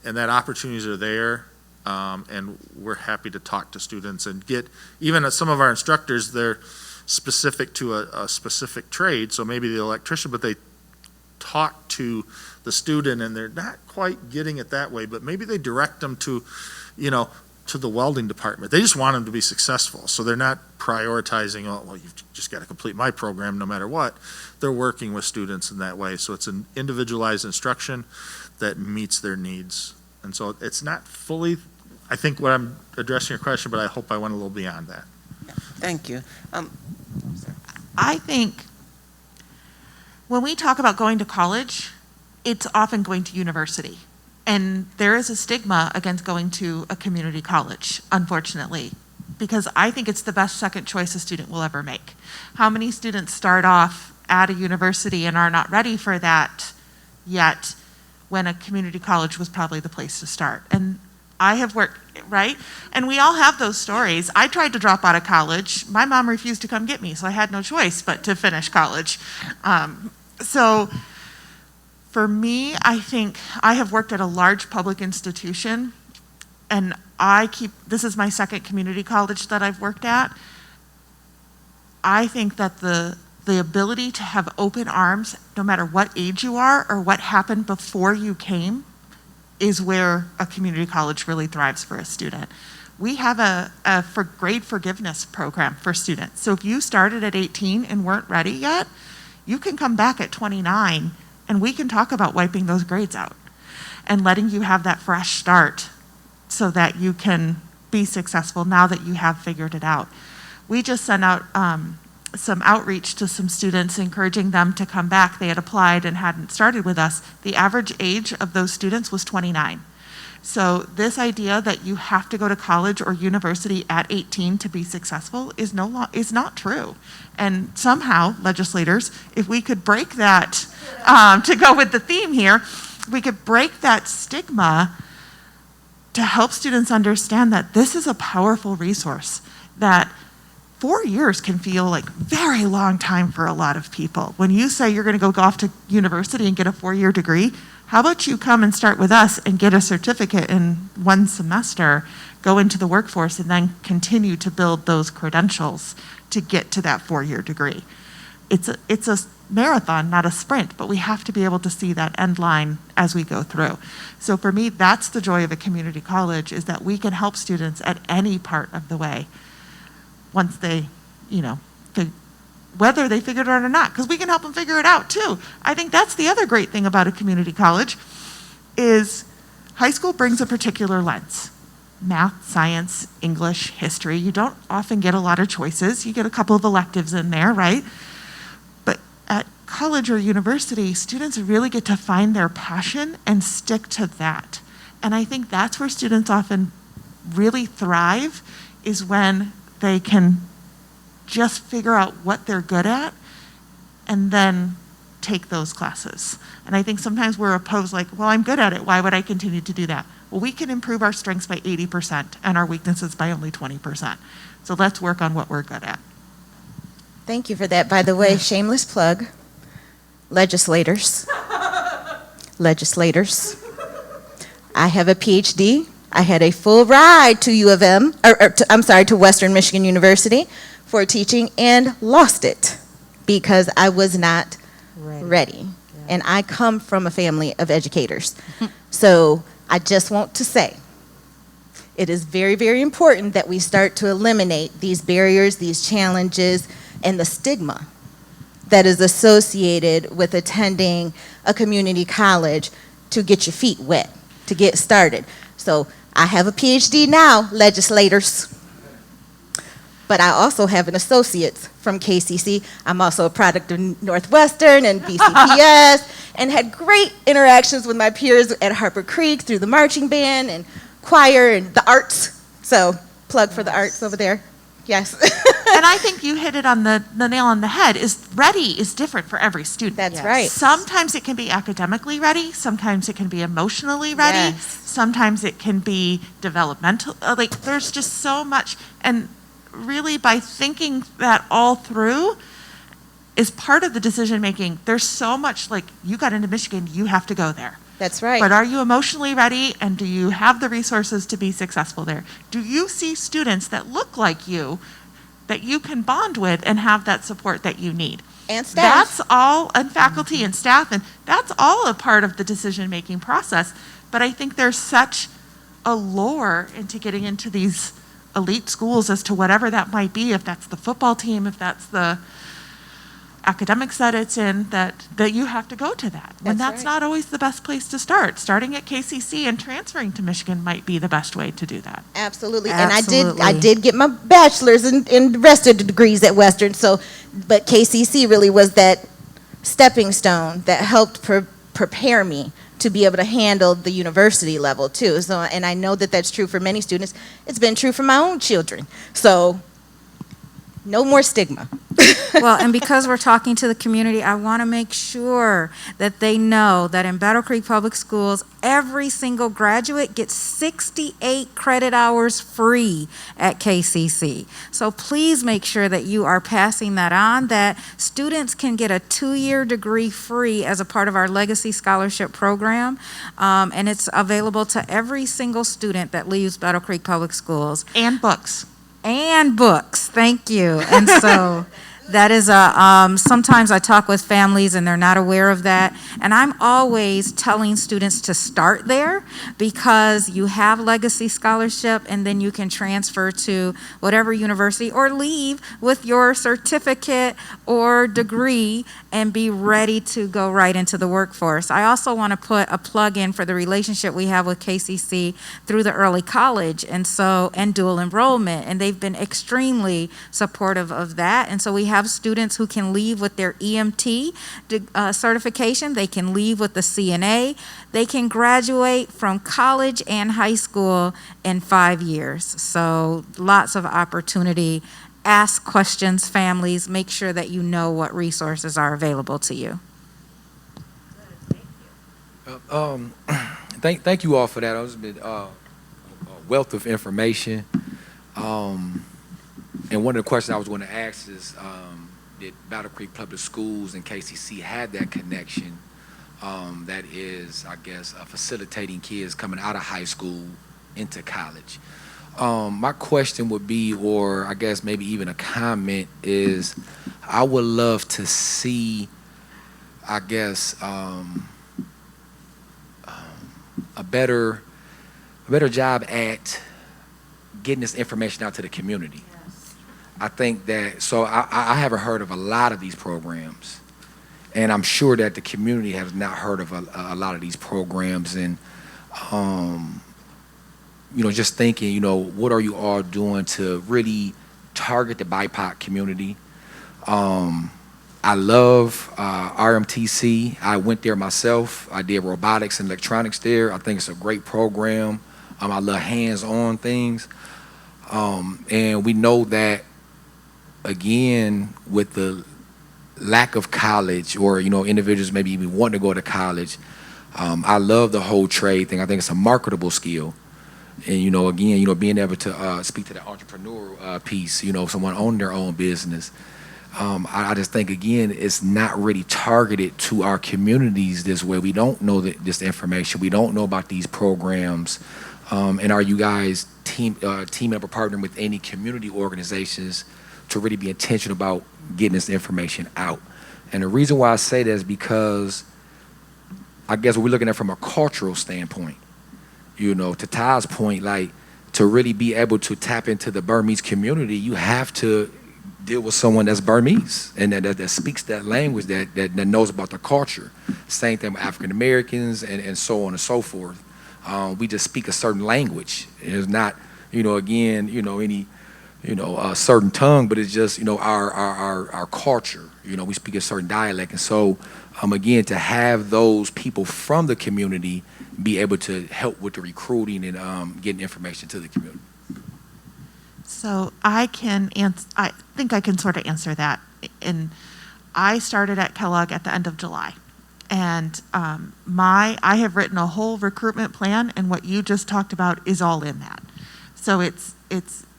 C: that opportunities are there. And we're happy to talk to students and get, even some of our instructors, they're specific to a specific trade, so maybe the electrician, but they talk to the student and they're not quite getting it that way, but maybe they direct them to the welding department. They just want them to be successful, so they're not prioritizing, you've just got to complete my program no matter what. They're working with students in that way, so it's an individualized instruction that meets their needs. And so it's not fully, I think what I'm addressing your question, but I hope I went a little beyond that.
H: Thank you.
D: I think when we talk about going to college, it's often going to university. And there is a stigma against going to a community college, unfortunately, because I think it's the best second choice a student will ever make. How many students start off at a university and are not ready for that yet, when a community college was probably the place to start? And I have worked, right? And we all have those stories. I tried to drop out of college. My mom refused to come get me, so I had no choice but to finish college. So for me, I think I have worked at a large public institution, and this is my second community college that I've worked at. I think that the ability to have open arms, no matter what age you are or what happened before you came, is where a community college really thrives for a student. We have a grade forgiveness program for students. So if you started at 18 and weren't ready yet, you can come back at 29 And we can talk about wiping those grades out and letting you have that fresh start so that you can be successful now that you have figured it out. We just sent out some outreach to some students, encouraging them to come back. They had applied and hadn't started with us. The average age of those students was 29. So this idea that you have to go to college or university at 18 to be successful is not true. And somehow, legislators, if we could break that, to go with the theme here, we could break that stigma to help students understand that this is a powerful resource, that 4 years can feel like very long time for a lot of people. When you say you're going to go off to university and get a 4-year degree, how about you come and start with us and get a certificate in 1 semester, go into the workforce, and then continue to build those credentials to get to that 4-year degree. It's a marathon, not a sprint, but we have to be able to see that end line as we go through. So for me, that's the joy of a community college, is that we can help students at any part of the way once they, whether they figured it out or not, because we can help them figure it out too. I think that's the other great thing about a community college, is high school brings a particular lens. Math, science, English, history. You don't often get a lot of choices. You get a couple of electives in there, right? But at college or university, students really get to find their passion and stick to that. And I think that's where students often really thrive, is when they can just figure out what they're good at and then take those classes. And I think sometimes we're opposed, like, well, I'm good at it, why would I continue to do that? Well, we can improve our strengths by 80% and our weaknesses by only 20%. So let's work on what we're good at.
A: Thank you for that. By the way, shameless plug, legislators, I have a PhD. I had a full ride to U of M, to Western Michigan University for teaching, and lost it because I was not ready. Yeah. And I come from a family of educators. So I just want to say, it is very, very important that we start to eliminate these barriers, these challenges, and the stigma that is associated with attending a community college to get your feet wet, to get started. So I have a PhD now, legislators, but I also have an associate's from KCC. I'm also a product of Northwestern and BCPS, and had great interactions with my peers at Harper Creek through the marching band and choir and the arts. So plug for the arts over there. Yes.
D: And I think you hit it on the nail on the head, is ready is different for every student.
A: That's right.
D: Sometimes it can be academically ready, sometimes it can be emotionally ready, sometimes it can be developmental, like there's just so much. And really, by thinking that all through is part of the decision making. There's so much, like, you got into Michigan, you have to go there.
A: That's right.
D: But are you emotionally ready, and do you have the resources to be successful there? Do you see students that look like you that you can bond with and have that support that you need?
A: And staff.
D: That's all, and faculty and staff, and that's all a part of the decision-making process. But I think there's such a lure into getting into these elite schools as to whatever that might be, if that's the football team, if that's the academics that it's in, that you have to go to that. And that's not always the best place to start. Starting at KCC and transferring to Michigan might be the best way to do that.
A: Absolutely. And I did get my bachelor's and the rest of the degrees at Western. So, but KCC really was that stepping stone that helped prepare me to be able to handle the university level too. So, and I know that that's true for many students. It's been true for my own children. So, no more stigma.
J: Well, and because we're talking to the community, I want to make sure that they know that in Battle Creek Public Schools, every single graduate gets 68 credit hours free at KCC. So please make sure that you are passing that on, that students can get a 2-year degree free as a part of our Legacy Scholarship Program. And it's available to every single student that leaves Battle Creek Public Schools.
D: And books.
J: And books, thank you. And so That is sometimes I talk with families and they're not aware of that. And I'm always telling students to start there because you have legacy scholarship and then you can transfer to whatever university or leave with your certificate or degree and be ready to go right into the workforce. I also want to put a plug in for the relationship we have with KCC through the early college and dual enrollment. And they've been extremely supportive of that. And so we have students who can leave with their EMT certification. They can leave with the CNA. They can graduate from college and high school in 5 years. So lots of opportunity. Ask questions, families. Make sure that you know what resources are available to you.
G: Thank you all for that. It was a wealth of information. And one of the questions I was going to ask is, did Battle Creek Public Schools and KCC have that connection that is, I guess, facilitating kids coming out of high school into college? My question would be, or I guess maybe even a comment, is I would love to see, I guess, a better job at getting this information out to the community. I think that, so I haven't heard of a lot of these programs, and I'm sure that the community has not heard of a lot of these programs. And just thinking, what are you all doing to really target the BIPOC community? I love RMTC. I went there myself. I did robotics and electronics there. I think it's a great program. I love hands-on things. And we know that, again, with the lack of college or, individuals maybe even wanting to go to college, I love the whole trade thing. I think it's a marketable skill. And, again, being able to speak to the entrepreneurial piece, someone owning their own business. I just think, again, it's not really targeted to our communities this way. We don't know this information. We don't know about these programs. And are you guys team member partnering with any community organizations to really be intentional about getting this information out? And the reason why I say that is because I guess we're looking at it from a cultural standpoint. To Ty's point, like, to really be able to tap into the Burmese community, you have to deal with someone that's Burmese and that speaks that language, that knows about the culture. Same thing with African Americans and so on and so forth. We just speak a certain language. It's not, any, certain tongue, but it's just, our culture. We speak a certain dialect. And so, again, to have those people from the community be able to help with the recruiting and getting information to the community.
D: So I think I can sort of answer that. And I started at Kellogg at the end of July. And I have written a whole recruitment plan, and what you just talked about is all in that. So it's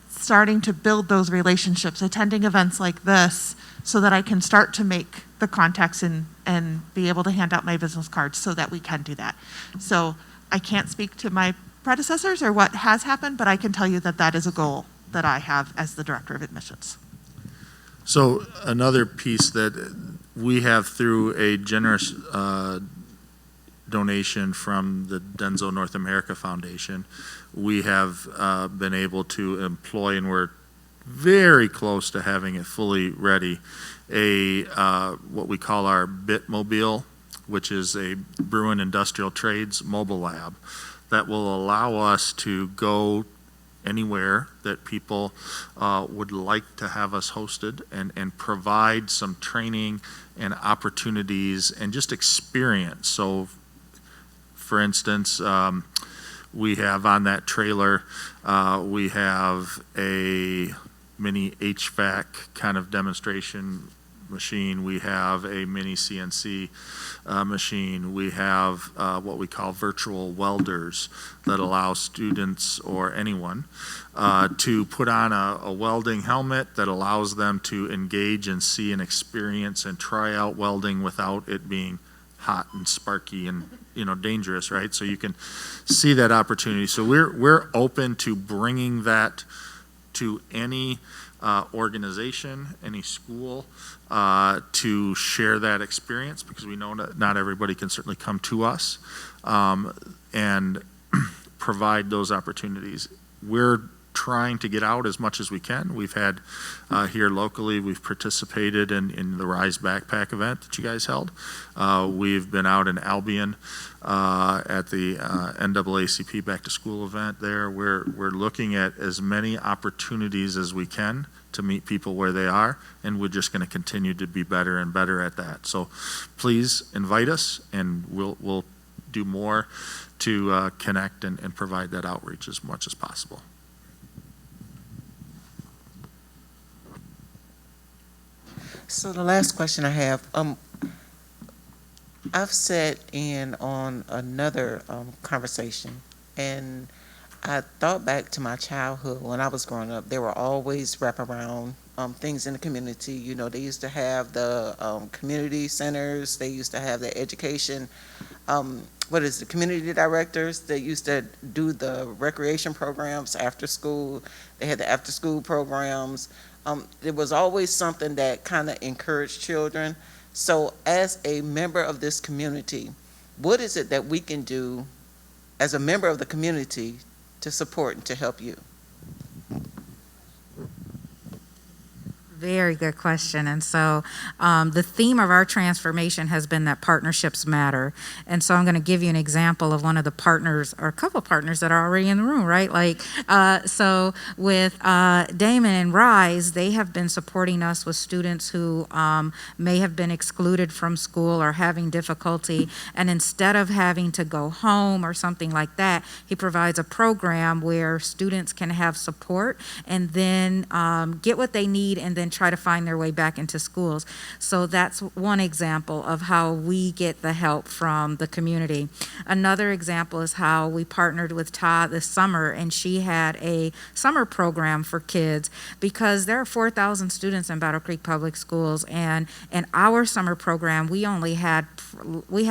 D: starting to build those relationships, attending events like this, so that I can start to make the contacts and be able to hand out my business cards so that we can do that. So I can't speak to my predecessors or what has happened, but I can tell you that that is a goal that I have as the Director of Admissions.
C: So another piece that we have through a generous donation from the Denso North America Foundation, we have been able to employ, and we're very close to having it fully ready, what we call our Bitmobile, which is a Bruin Industrial Trades mobile lab that will allow us to go anywhere that people would like to have us hosted and provide some training and opportunities and just experience. So, for instance, we have on that trailer, we have a mini HVAC kind of demonstration machine. We have a mini CNC machine. We have what we call virtual welders that allow students or anyone to put on a welding helmet that allows them to engage and see and experience and try out welding without it being hot and sparky and dangerous, right? So you can see that opportunity. So we're open to bringing that to any organization, any school, to share that experience, because we know that not everybody can certainly come to us, and provide those opportunities. We're trying to get out as much as we can. We've had here locally, we've participated in the Rise Backpack event that you guys held. We've been out in Albion at the NAACP Back to School event there. We're looking at as many opportunities as we can to meet people where they are, and we're just going to continue to be better and better at that. So please invite us, and we'll do more to connect and provide that outreach as much as possible.
H: So the last question I have, I've sat in on another conversation, and I thought back to my childhood when I was growing up. There were always wraparound things in the community. You know, they used to have the community centers. They used to have the education, community directors. They used to do the recreation programs after school. They had the after school programs. There was always something that kind of encouraged children. So as a member of this community, what is it that we can do as a member of the community to support and to help you?
J: Very good question. And so the theme of our transformation has been that partnerships matter. And so I'm going to give you an example of one of the partners, or a couple of partners that are already in the room, right? So with Damon and Rise, they have been supporting us with students who may have been excluded from school or having difficulty. And instead of having to go home or something like that, he provides a program where students can have support and then get what they need and then try to find their way back into schools. So that's one example of how we get the help from the community. Another example is how we partnered with Ta this summer, and she had a summer program for kids, because there are 4,000 students in Battle Creek Public Schools, and in our summer program we had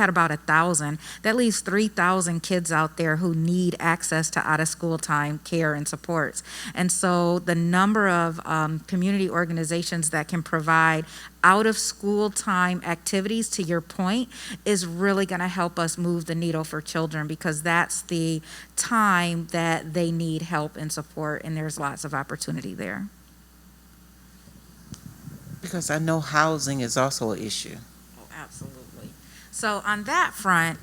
J: about 1,000. That leaves 3,000 kids out there who need access to out of school time care and supports. And so the number of community organizations that can provide out of school time activities, to your point, is really going to help us move the needle for children, because that's the time that they need help and support, and there's lots of opportunity there.
H: Because I know housing is also an issue.
J: Oh, absolutely. So on that front,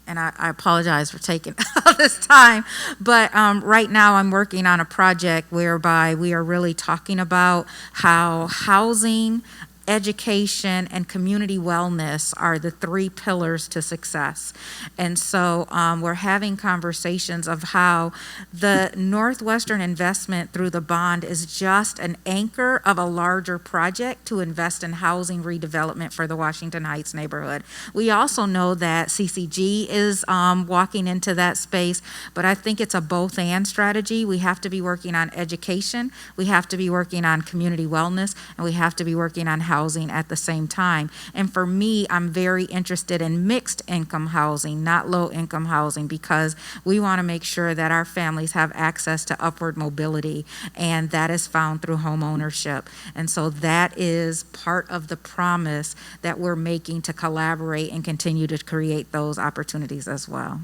J: and I apologize for taking all this time, but right now I'm working on a project whereby we are really talking about how housing, education, and community wellness are the three pillars to success. And so we're having conversations of how the Northwestern investment through the bond is just an anchor of a larger project to invest in housing redevelopment for the Washington Heights neighborhood. We also know that CCG is walking into that space, but I think it's a both and strategy. We have to be working on education, we have to be working on community wellness, and we have to be working on housing at the same time. And for me, I'm very interested in mixed income housing, not low income housing, because we want to make sure that our families have access to upward mobility, and that is found through home ownership. And so that is part of the promise that we're making to collaborate and continue to create those opportunities as well.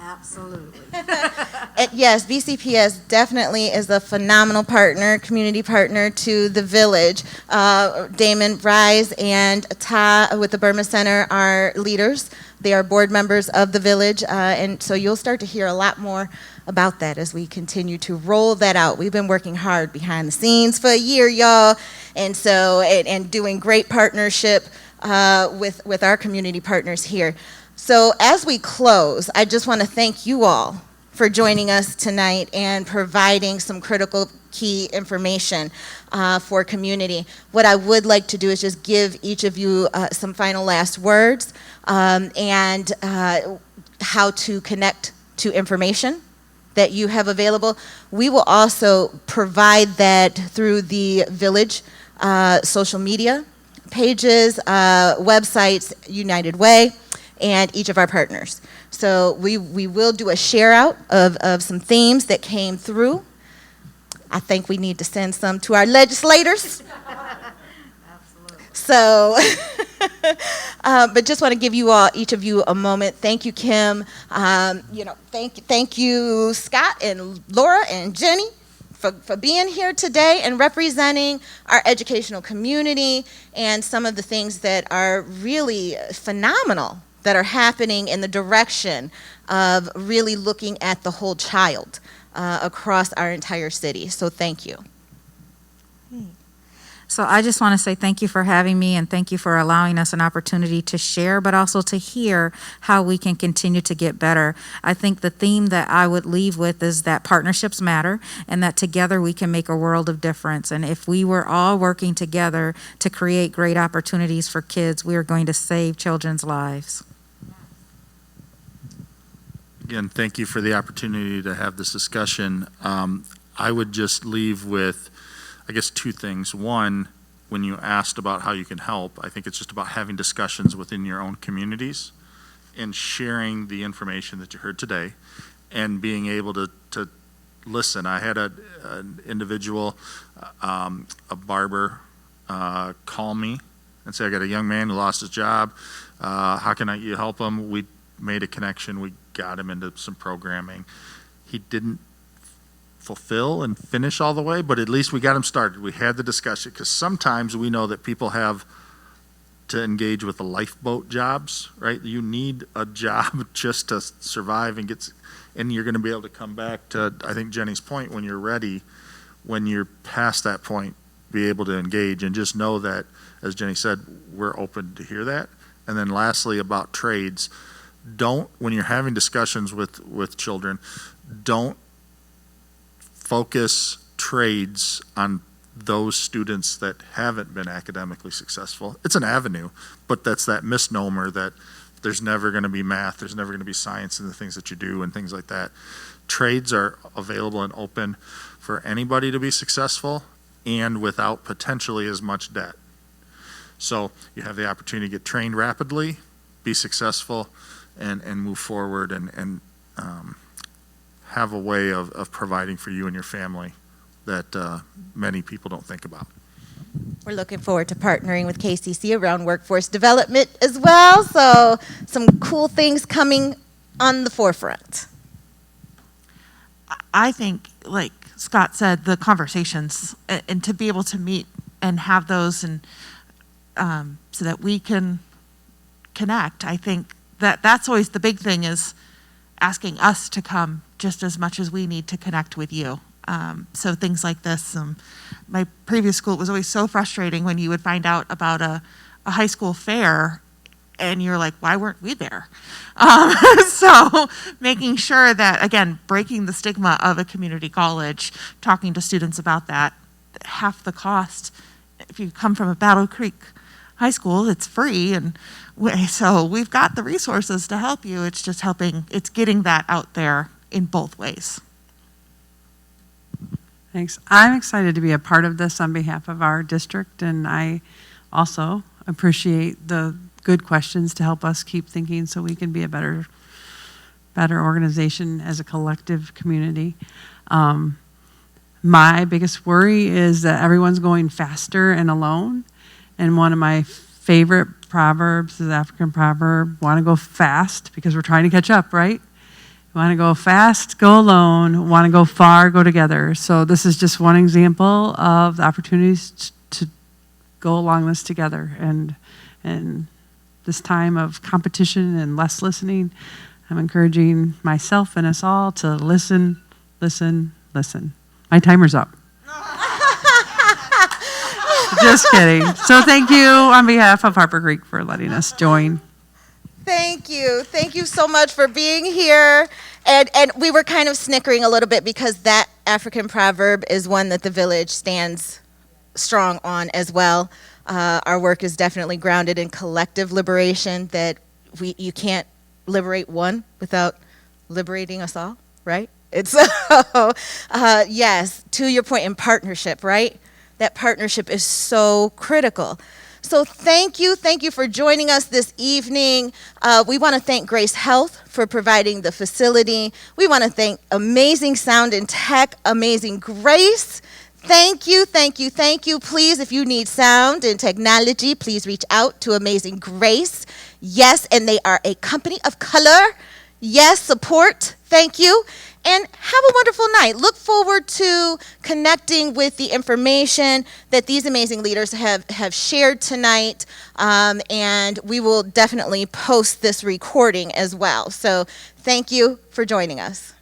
J: Absolutely.
A: Yes, BCPS definitely is a phenomenal partner, community partner to the village. Damon, Rise, and Ta with the Burma Center are leaders. They are board members of the village, and so you'll start to hear a lot more about that as we continue to roll that out. We've been working hard behind the scenes for a year, y'all, and so and doing great partnership with our community partners here. So as we close, I just want to thank you all for joining us tonight and providing some critical key information for community. What I would like to do is just give each of you some final last words and how to connect to information that you have available. We will also provide that through the village social media pages, websites, United Way, and each of our partners. So we will do a share out of some themes that came through. I think we need to send some to our legislators. So, but just want to give you all, each of you, a moment. Thank you, Kim. Thank you, Scott and Laura and Jenny, for being here today and representing our educational community and some of the things that are really phenomenal that are happening in the direction of really looking at the whole child across our entire city. So thank you.
J: So I just want to say thank you for having me and thank you for allowing us an opportunity to share, but also to hear how we can continue to get better. I think the theme that I would leave with is that partnerships matter and that together we can make a world of difference. And if we were all working together to create great opportunities for kids, we are going to save children's lives.
C: Again, thank you for the opportunity to have this discussion. I would just leave with, I guess, two things. One, when you asked about how you can help, I think it's just about having discussions within your own communities and sharing the information that you heard today and being able to listen. I had an individual, a barber, call me and say, I got a young man who lost his job. How can you help him? We made a connection. We got him into some programming. He didn't fulfill and finish all the way, but at least we got him started. We had the discussion, because sometimes we know that people have to engage with the lifeboat jobs, right? You need a job just to survive and you're going to be able to come back to, I think, Jenny's point, when you're ready, when you're past that point, be able to engage and just know that, as Jenny said, we're open to hear that. And then lastly, about trades, when you're having discussions with children, don't focus trades on those students that haven't been academically successful. It's an avenue, but that's that misnomer that there's never going to be math, there's never going to be science in the things that you do and things like that. Trades are available and open for anybody to be successful and without potentially as much debt. So you have the opportunity to get trained rapidly, be successful, and move forward and have a way of providing for you and your family that many people don't think about.
A: We're looking forward to partnering with KCC around workforce development as well. So some cool things coming on the forefront.
D: I think, like Scott said, the conversations and to be able to meet and have those and so that we can connect. I think that's always the big thing, is asking us to come just as much as we need to connect with you. So things like this, my previous school, it was always so frustrating when you would find out about a high school fair and you're like, why weren't we there? So making sure that, again, breaking the stigma of a community college, talking to students about that, half the cost. If you come from a Battle Creek high school, it's free, and so we've got the resources to help you. It's just it's getting that out there in both ways.
E: Thanks. I'm excited to be a part of this on behalf of our district, and I also appreciate the good questions to help us keep thinking so we can be a better organization as a collective community. My biggest worry is that everyone's going faster and alone, and one of my favorite proverbs is the African proverb, want to go fast because we're trying to catch up, right? Want to go fast, go alone. Want to go far, go together. So this is just one example of the opportunities to go along this together. And this time of competition and less listening, I'm encouraging myself and us all to listen, listen, listen. My timer's up. Just kidding. So thank you on behalf of Harper Creek for letting us join.
A: Thank you. Thank you so much for being here. And we were kind of snickering a little bit because that African proverb is one that the village stands strong on as well. Our work is definitely grounded in collective liberation, that you can't liberate one without liberating us all, right? It's yes, to your point, in partnership, right? That partnership is so critical. So thank you for joining us this evening. We want to thank Grace Health for providing the facility. We want to thank Amazing Sound and Tech, Amazing Grace. Thank you. Please, if you need sound and technology, please reach out to Amazing Grace. Yes, and they are a company of color. Yes, support. Thank you. And have a wonderful night. Look forward to connecting with the information that these amazing leaders have shared tonight. And we will definitely post this recording as well. So thank you for joining us.